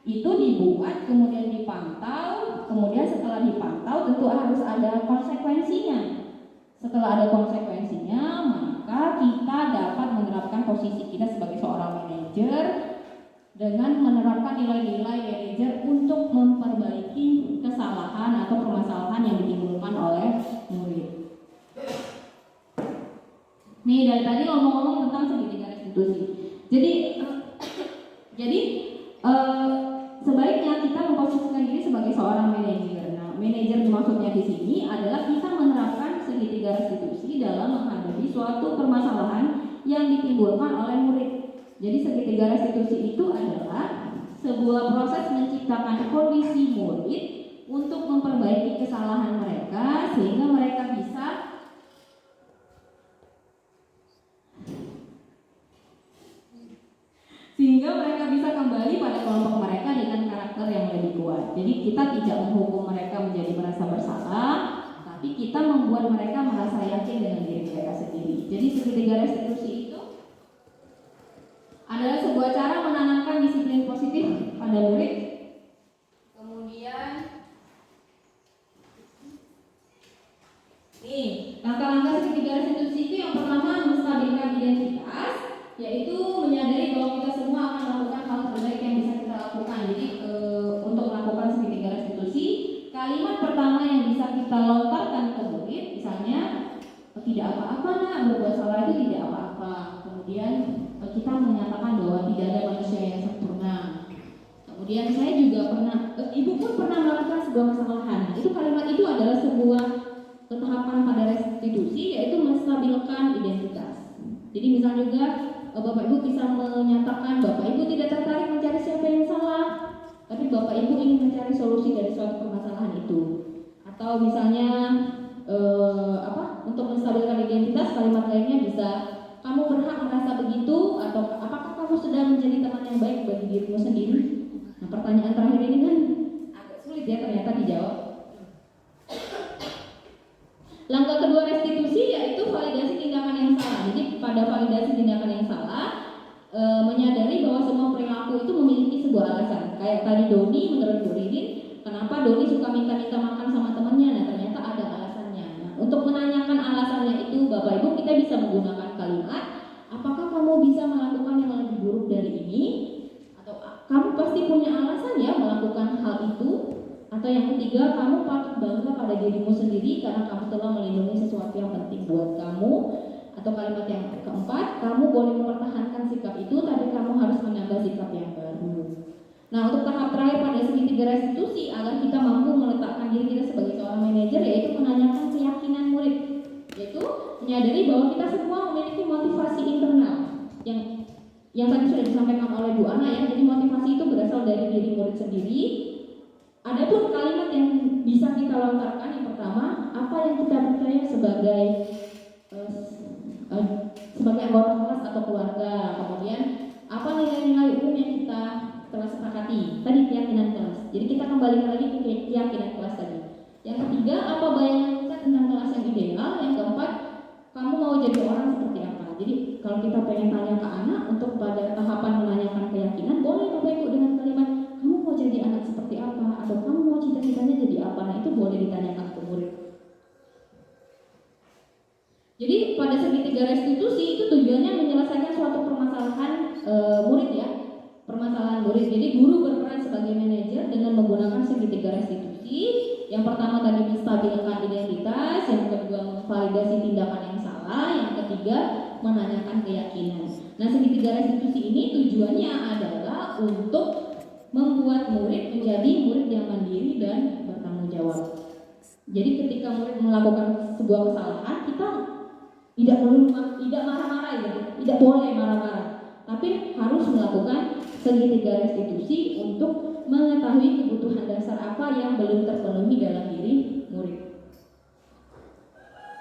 itu dibuat, kemudian dipantau, kemudian setelah dipantau tentu harus ada konsekuensinya. Setelah ada konsekuensinya, maka kita dapat menerapkan posisi kita sebagai seorang manajer dengan menerapkan nilai-nilai manajer untuk memperbaiki kesalahan atau permasalahan yang ditimbulkan oleh murid. Nih dari tadi ngomong-ngomong tentang segitiga restitusi. Jadi sebaiknya kita memposisikan diri sebagai seorang manajer. Nah, manajer maksudnya di sini adalah kita menerapkan segitiga restitusi dalam menghadapi suatu permasalahan yang ditimbulkan oleh murid. Jadi segitiga restitusi itu adalah sebuah proses menciptakan kondisi murid untuk memperbaiki kesalahan mereka sehingga mereka bisa kembali pada kelompok mereka dengan karakter yang lebih kuat. Jadi kita tidak menghukum mereka menjadi merasa bersalah, tapi kita membuat mereka merasa yakin dengan diri mereka sendiri. Jadi segitiga restitusi itu adalah sebuah cara menanamkan disiplin positif pada murid. Kemudian nih, langkah-langkah segitiga restitusi itu yang pertama menstabilkan identitas, yaitu menyadari bahwa kita semua akan melakukan hal terbaik yang bisa kita lakukan. Jadi untuk melakukan segitiga restitusi, kalimat pertama yang bisa kita lontarkan ke murid, misalnya tidak apa-apa nak, berbuat salah itu tidak apa-apa. Kemudian kita menyatakan bahwa tidak ada manusia yang sempurna. Kemudian saya juga pernah, ibu pun pernah melakukan sebuah kesalahan. Itu kalimat itu adalah sebuah tahapan pada restitusi, yaitu menstabilkan identitas. Jadi misal juga Bapak Ibu bisa menyatakan Bapak Ibu tidak tertarik mencari siapa yang salah, tapi Bapak Ibu ingin mencari solusi dari suatu permasalahan itu. Atau misalnya untuk menstabilkan identitas, kalimat lainnya bisa kamu berhak merasa begitu, atau apakah kamu sudah menjadi teman yang baik bagi dirimu sendiri? Nah, pertanyaan terakhir ini kan agak sulit ya ternyata dijawab. Langkah kedua restitusi yaitu validasi tindakan yang salah. Jadi pada validasi tindakan yang salah, menyadari bahwa semua perilaku itu memiliki sebuah alasan. Kayak tadi Doni, menurut Bu Ridin, kenapa Doni suka minta-minta makan sama temannya? Nah ternyata ada alasannya. Nah, untuk menanyakan alasannya itu, Bapak Ibu kita bisa menggunakan kalimat, apakah kamu bisa melakukan yang lebih buruk dari ini? Atau kamu pasti punya alasan ya melakukan hal itu? Atau yang ketiga, kamu patut bangga pada dirimu sendiri karena kamu telah melindungi sesuatu yang penting buat kamu. Atau kalimat yang keempat, kamu boleh mempertahankan sikap itu, tapi kamu harus menambah sikap yang baru. Nah, untuk tahap terakhir pada segitiga restitusi, agar kita mampu meletakkan diri kita sebagai seorang manajer, yaitu menanyakan keyakinan murid, yaitu menyadari bahwa kita semua memiliki motivasi internal yang tadi sudah disampaikan oleh Bu Ana ya. Jadi motivasi itu berasal dari diri murid sendiri. Adapun kalimat yang bisa kita lontarkan, yang pertama, apa yang kita percaya sebagai anggota kelas atau keluarga. Kemudian apa nilai-nilai umum yang kita telah sepakati tadi, keyakinan kelas. Jadi kita kembali lagi ke keyakinan kelas tadi. Yang ketiga, apa bayangan kita tentang kelas yang ideal. Yang keempat, kamu mau jadi orang seperti apa. Jadi kalau kita pengen tanya ke anak untuk pada tahapan menanyakan keyakinan, boleh Bapak Ibu dengan kalimat kamu mau jadi anak seperti apa, atau kamu mau cita-citanya jadi apa. Nah itu boleh ditanyakan ke murid. Jadi pada segitiga restitusi itu tujuannya menyelesaikan suatu permasalahan murid ya, permasalahan murid. Jadi guru berperan sebagai manajer dengan menggunakan segitiga restitusi. Yang pertama tadi menstabilkan identitas, yang kedua memvalidasi tindakan yang salah, yang ketiga menanyakan keyakinan. Nah segitiga restitusi ini tujuannya adalah untuk membuat murid menjadi murid yang mandiri dan bertanggung jawab. Jadi ketika murid melakukan sebuah kesalahan, kita tidak marah-marah ya, tidak boleh marah-marah, tapi harus melakukan segitiga restitusi untuk mengetahui kebutuhan dasar apa yang belum terpenuhi dalam diri murid.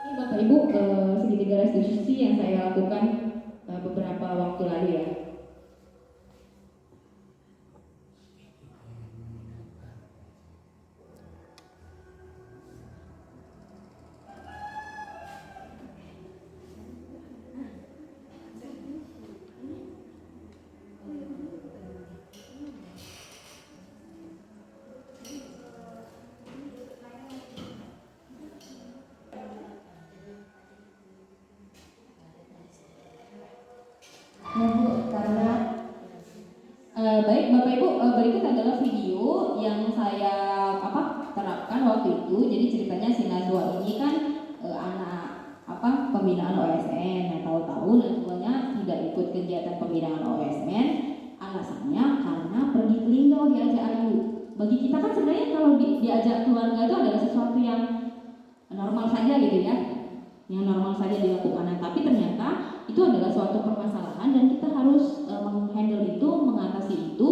Ini Bapak Ibu segitiga restitusi yang saya lakukan beberapa waktu lalu ya. Baik Bapak Ibu, berikut adalah video yang saya terapkan waktu itu. Jadi ceritanya si Najwa ini kan anak pembinaan OSN. Nah tahu-tahu Najwanya tidak ikut kegiatan pembinaan OSN, alasannya karena pergi ke Linggau diajak Ayu. Bagi kita kan sebenarnya kalau diajak keluarga itu adalah sesuatu yang normal saja gitu ya, yang normal saja dilakukan. Nah, tapi ternyata itu adalah suatu permasalahan dan kita harus menghandle itu, mengatasi itu,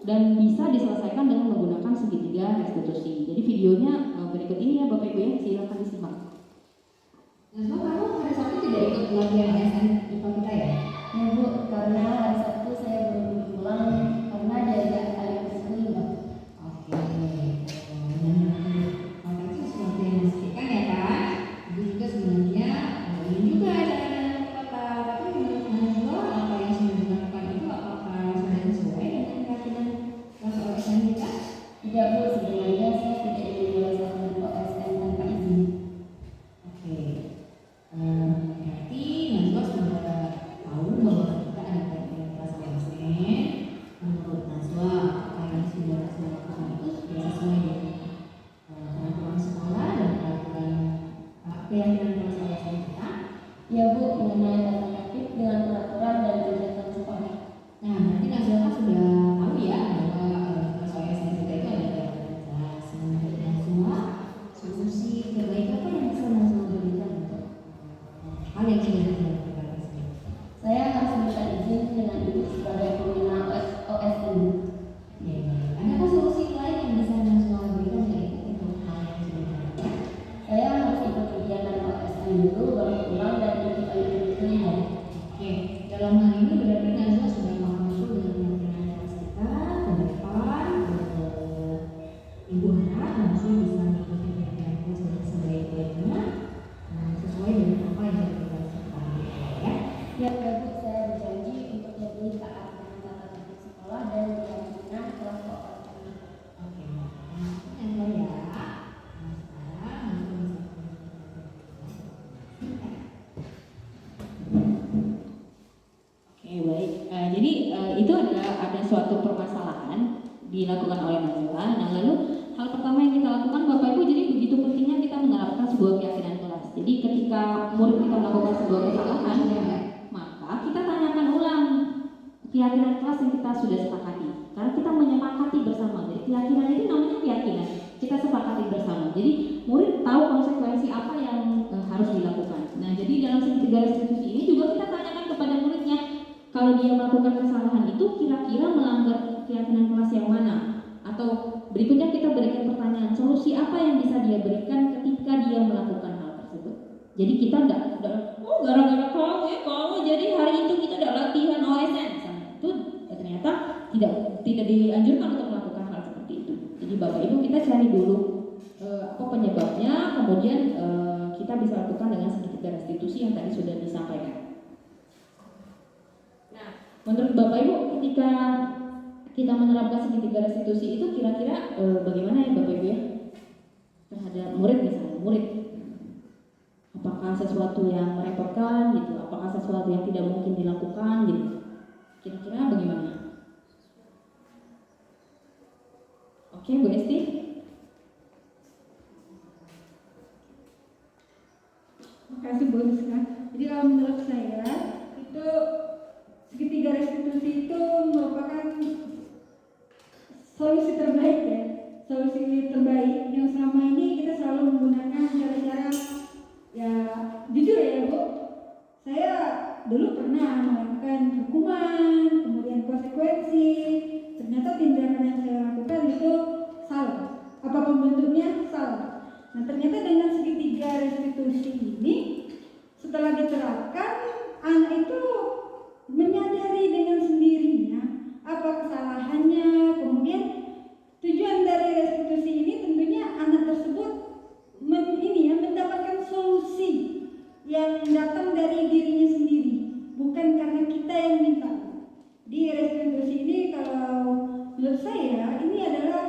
dan bisa diselesaikan dengan menggunakan segitiga restitusi. Jadi videonya berikut ini ya Bapak Ibu ya, silakan disimak. Nah, kamu hari Sabtu tidak ikut pelatihan ASN IPA kita ya? Ya Bu, karena hari Sabtu saya belum pulang karena diajak ayah ke Sini. Oke. Maka itu sesuatu yang memastikan ya kan? Itu juga sebenarnya ini juga cara kata. Tapi menurut Najwa apa yang sudah dilakukan itu apakah sudah sesuai dengan keyakinan kelas OSN kita? Tidak Bu, sebenarnya saya tidak ingin belajar dari OSN tanpa izin. Oke. Berarti Najwa sudah tahu bahwa kita ada keyakinan kelas OSN. Menurut Najwa apa yang sudah Najwa lakukan itu sudah sesuai dengan peraturan sekolah dan peraturan keyakinan kelas OSN kita. Ya Bu, mengenai data aktif dengan peraturan dan kegiatan sekolah. Nah, berarti Najwa kan sudah tahu ya bahwa kelas OSN kita itu ada keyakinan kelas. Menurut Najwa, solusi terbaik apa yang bisa Najwa berikan untuk hal yang sudah dilakukan tersebut? Saya harus minta izin dengan Ibu sebagai pembina OSN. Ya, adakah solusi lain yang bisa Najwa berikan yaitu untuk hal yang sudah dilakukan? Saya harus ikut kegiatan OSN dulu, baru pulang dan ikut ayat-ayat. Oke, dalam hal ini berarti Najwa sudah paham betul dengan keyakinan kelas kita ke depan. Ibu harap Najwa bisa mengikuti keyakinan kelas dengan sebaik-baiknya sesuai dengan apa yang sudah kita lakukan ya. Ya Bu, saya berjanji untuk lebih taat dengan tata tertib sekolah dan keyakinan kelas OSN. Oke, Najwa ya. Sekarang Najwa bisa Oke baik, jadi itu ada suatu permasalahan dilakukan oleh Najwa. Nah lalu hal pertama yang kita lakukan Bapak Ibu, jadi begitu pentingnya kita menerapkan sebuah keyakinan kelas. Jadi ketika murid kita melakukan sebuah kesalahan, maka kita tanyakan ulang keyakinan kelas yang kita sudah sepakati. Karena kita menyepakati bersama. Jadi keyakinan itu namanya keyakinan, kita sepakati bersama. Jadi murid tahu konsekuensi apa yang harus dilakukan. Nah jadi dalam segitiga restitusi ini juga kita tanyakan kepada muridnya, kalau dia melakukan kesalahan itu kira-kira melanggar keyakinan kelas yang mana? Atau berikutnya kita berikan pertanyaan, solusi apa yang bisa dia berikan ketika dia melakukan hal tersebut. Jadi kita gara-gara kamu jadi hari itu kita udah latihan OSN misalnya. Itu ternyata tidak dianjurkan untuk melakukan hal seperti itu. Jadi Bapak Ibu kita cari dulu apa penyebabnya, kemudian kita bisa lakukan dengan segitiga restitusi yang tadi sudah disampaikan. Nah, menurut Bapak Ibu ketika kita menerapkan segitiga restitusi itu kira-kira bagaimana ya Bapak Ibu ya terhadap murid, misalnya murid, apakah sesuatu yang merepotkan gitu, apakah sesuatu yang tidak mungkin dilakukan gitu, kira-kira bagaimana? Oke, Bu Esti. Makasih Bu Rizka. Jadi kalau menurut saya itu segitiga restitusi itu merupakan solusi terbaik ya, solusi terbaik yang selama ini kita selalu menggunakan cara-cara ya jujur ya Bu, saya dulu pernah melakukan hukuman, kemudian konsekuensi, ternyata tindakan yang saya lakukan itu salah, apapun bentuknya salah. Nah ternyata dengan segitiga restitusi ini setelah diterapkan, anak itu menyadari dengan sendirinya apa kesalahannya. Kemudian tujuan dari restitusi ini tentunya anak tersebut mendapatkan solusi yang datang dari dirinya sendiri, bukan karena kita yang minta. Di restitusi ini kalau menurut saya ini adalah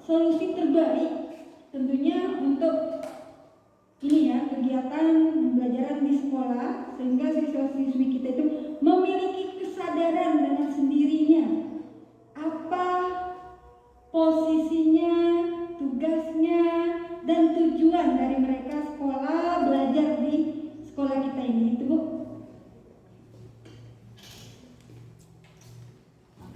solusi terbaik tentunya untuk ini ya, kegiatan pembelajaran di sekolah, sehingga siswa-siswi kita itu memiliki kesadaran dengan sendirinya apa posisinya, tugasnya, dan tujuan dari mereka sekolah, belajar di sekolah kita ini. Itu Bu.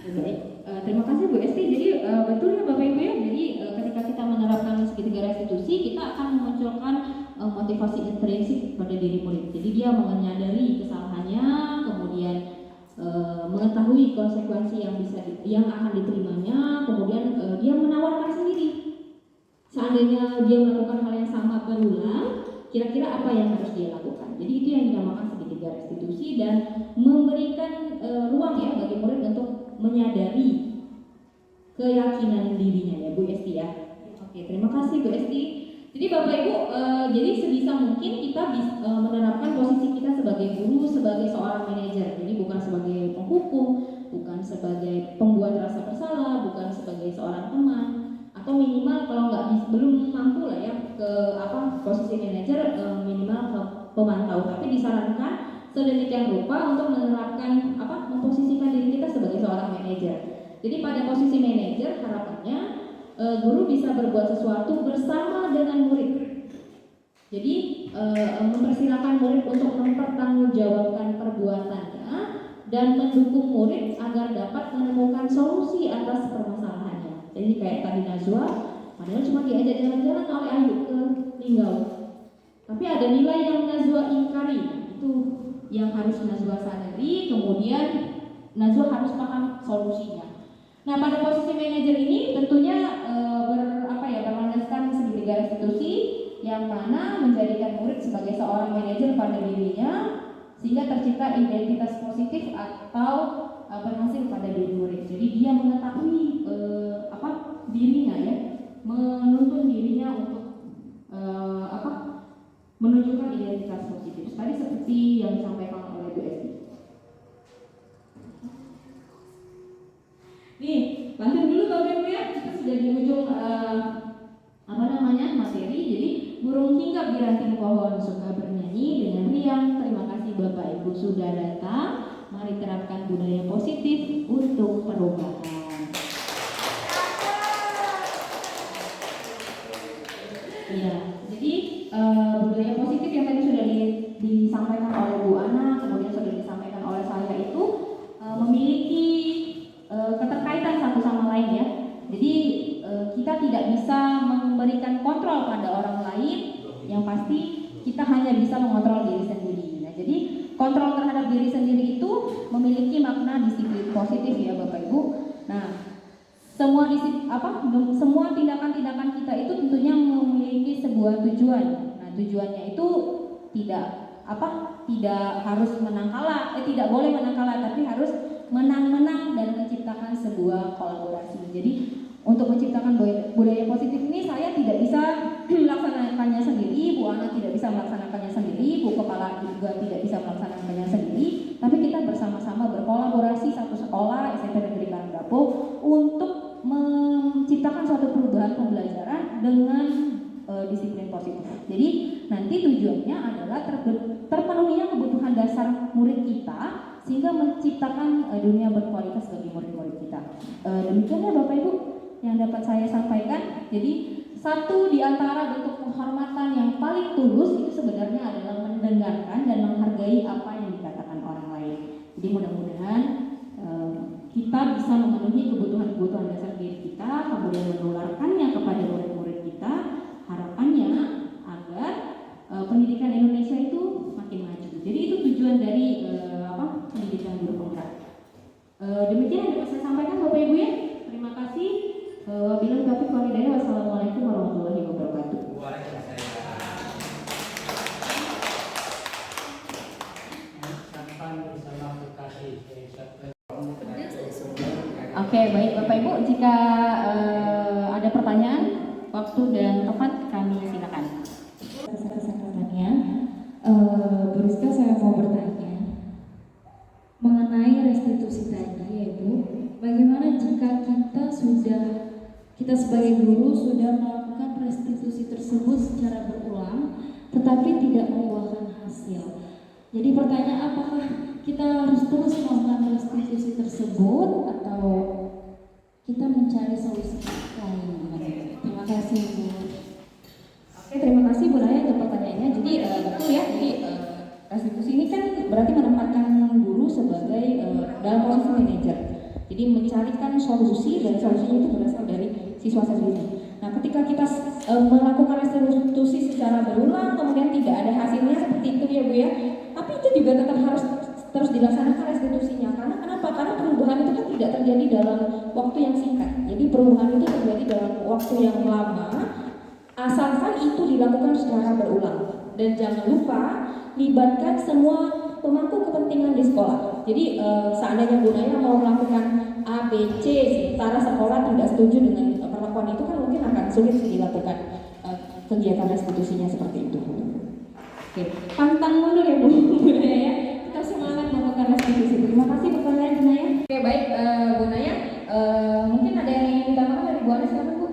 Baik, terima kasih Bu Esti. Jadi betul ya Bapak Ibu ya. Jadi ketika kita menerapkan segitiga restitusi, kita akan memunculkan motivasi intrinsik pada diri murid. Jadi dia menyadari kesalahannya, kemudian mengetahui konsekuensi yang akan diterimanya, kemudian dia menawarkan sendiri. Seandainya dia melakukan hal yang sama berulang, kira-kira apa yang harus dia lakukan. Jadi itu yang dinamakan segitiga restitusi dan memberikan ruang ya bagi murid untuk menyadari keyakinan dirinya ya Bu Esti ya. Oke, terima kasih Bu Esti. Jadi Bapak Ibu, jadi sebisa mungkin kita bisa menerapkan posisi kita sebagai guru, sebagai seorang manajer. Jadi bukan sebagai penghukum, bukan sebagai pembuat rasa bersalah, bukan sebagai seorang teman, atau minimal kalau belum mampu lah ya ke posisi manajer, minimal ke pemantau. Tapi disarankan sedemikian rupa untuk menerapkan memposisikan diri kita sebagai seorang manajer. Jadi pada posisi manajer harapannya guru bisa berbuat sesuatu bersama dengan murid. Jadi mempersilakan murid untuk mempertanggungjawabkan perbuatannya dan mendukung murid agar dapat menemukan solusi atas permasalahannya. Jadi kayak tadi Najwa, padahal cuma diajak jalan-jalan oleh Ayu ke Linggau, tapi ada nilai yang Najwa ingkari, itu yang harus Najwa sadari, kemudian Najwa harus paham solusinya. Nah pada posisi manajer ini tentunya berlandaskan segitiga restitusi yang mana menjadikan murid sebagai seorang manajer pada dirinya sehingga tercipta identitas positif atau berhasil pada diri murid. Jadi dia mengetahui dirinya ya, menuntun dirinya untuk menunjukkan identitas positif. Tadi seperti yang disampaikan oleh Bu Esti. Nih, lanjut dulu Bapak Ibu ya, kita sudah di ujung materi. Jadi burung hinggap di ranting pohon suka bernyanyi dengan riang. Terima kasih Bapak Ibu sudah datang. Mari terapkan budaya positif untuk perubahan. Ya, jadi budaya positif yang tadi sudah disampaikan oleh Bu Ana, kemudian sudah disampaikan oleh saya itu memiliki keterkaitan satu sama lain ya. Jadi kita tidak bisa memberikan kontrol pada orang lain, yang pasti kita hanya bisa mengontrol diri sendiri. Nah, jadi kontrol terhadap diri sendiri itu memiliki makna disiplin positif ya Bapak Ibu. Nah, semua tindakan-tindakan kita itu tentunya memiliki sebuah tujuan. Nah, tujuannya itu tidak harus menang kalah, tidak boleh menang kalah, tapi harus menang-menang dan menciptakan sebuah kolaborasi. Jadi untuk menciptakan budaya positif ini saya tidak bisa melaksanakannya sendiri, Bu Ana tidak bisa melaksanakannya sendiri, Bu Kepala juga tidak bisa melaksanakannya sendiri, tapi kita bersama-sama berkolaborasi satu sekolah SMP Negeri Karanggapo untuk menciptakan suatu perubahan pembelajaran dengan disiplin positif. Jadi nanti tujuannya adalah terpenuhinya kebutuhan dasar murid kita sehingga menciptakan dunia berkualitas bagi murid-murid kita. Demikian ya Bapak Ibu yang dapat saya sampaikan. Jadi satu di antara bentuk penghormatan yang paling tulus itu sebenarnya adalah mendengarkan dan menghargai apa yang dikatakan orang lain. Jadi mudah-mudahan kita bisa memenuhi kebutuhan-kebutuhan dasar diri kita, kemudian menularkannya kepada murid-murid kita. Harapannya agar pendidikan Indonesia itu makin maju. Jadi itu tujuan dari pendidikan guru penggerak. Demikian yang dapat saya sampaikan Bapak Ibu ya. Terima kasih. Wabillahi taufiq wal hidayah. Wassalamualaikum warahmatullahi wabarakatuh. Oke, baik Bapak Ibu, jika ada pertanyaan, waktu dan tempat kami silakan. Kesempatannya, Bu Rizka, saya mau bertanya mengenai restitusi tadi, yaitu bagaimana jika kita sebagai guru sudah melakukan restitusi tersebut secara berulang, tetapi tidak membuahkan hasil. Jadi pertanyaan, apakah kita harus terus melakukan restitusi tersebut atau kita mencari solusi lain? Terima kasih Bu. Oke, terima kasih Bu Naya untuk pertanyaannya. Jadi betul ya, jadi restitusi ini kan berarti menempatkan guru sebagai dalam posisi manajer. Jadi mencarikan solusi dan solusinya itu berasal dari siswa sendiri. Nah, ketika kita melakukan restitusi secara berulang kemudian tidak ada hasilnya seperti itu ya Bu ya. Tapi itu juga tetap harus terus dilaksanakan restitusinya. Karena kenapa? Karena perubahan itu kan tidak terjadi dalam waktu yang singkat. Jadi perubahan itu terjadi dalam waktu yang lama, asalkan itu dilakukan secara berulang. Dan jangan lupa libatkan semua pemangku kepentingan di sekolah. Jadi seandainya Bu Naya mau melakukan A, B, C, sementara sekolah tidak setuju dengan perlakuan itu kan mungkin akan sulit dilakukan kegiatan restitusinya seperti itu. Oke, pantang mundur ya Bu Naya ya. Kita semangat melakukan restitusi. Terima kasih pertanyaan Bu Naya. Oke, baik Bu Naya. Mungkin ada yang ingin ditambahkan dari Bu Anis, silakan Bu.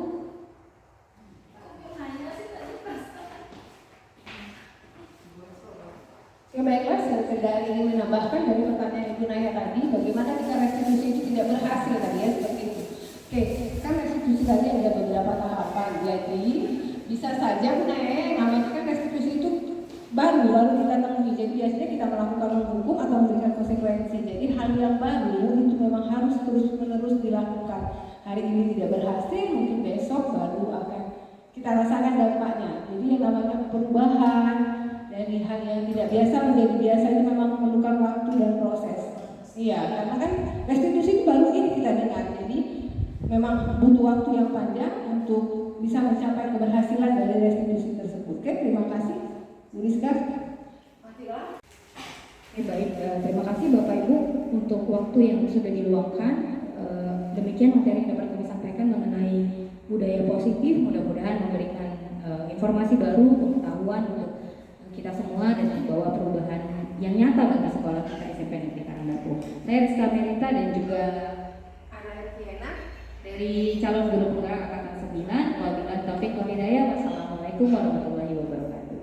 Ya baiklah, saya sekedar ingin menambahkan dari pertanyaan Ibu Naya tadi, bagaimana jika restitusi itu tidak berhasil tadi ya, seperti itu. Oke, kan restitusi tadi ada beberapa tahapan, jadi bisa saja Bu Naya yang namanya kan restitusi itu baru kita temui, jadi biasanya kita melakukan menghukum atau memberikan konsekuensi. Jadi hal yang baru itu memang harus terus-menerus dilakukan. Hari ini tidak berhasil, mungkin besok baru akan kita rasakan dampaknya. Jadi yang namanya perubahan dari hal yang tidak biasa menjadi biasa itu memang memerlukan waktu dan proses. Iya, karena kan restitusi itu baru ini kita dengar. Jadi memang butuh waktu yang panjang untuk bisa mencapai keberhasilan dari restitusi tersebut. Oke, terima kasih. Bu Rizka. Baik, terima kasih Bapak Ibu untuk waktu yang sudah diluangkan. Demikian materi yang dapat kami sampaikan mengenai budaya positif. Mudah-mudahan memberikan informasi baru, pengetahuan untuk kita semua dan membawa perubahan yang nyata bagi sekolah kita SMP Negeri Karanggapo. Saya Rizka Melita dan juga Ana Herfiana dari calon guru penggerak angkatan 9. Wabillahi taufiq wal hidayah. Wassalamualaikum warahmatullahi wabarakatuh.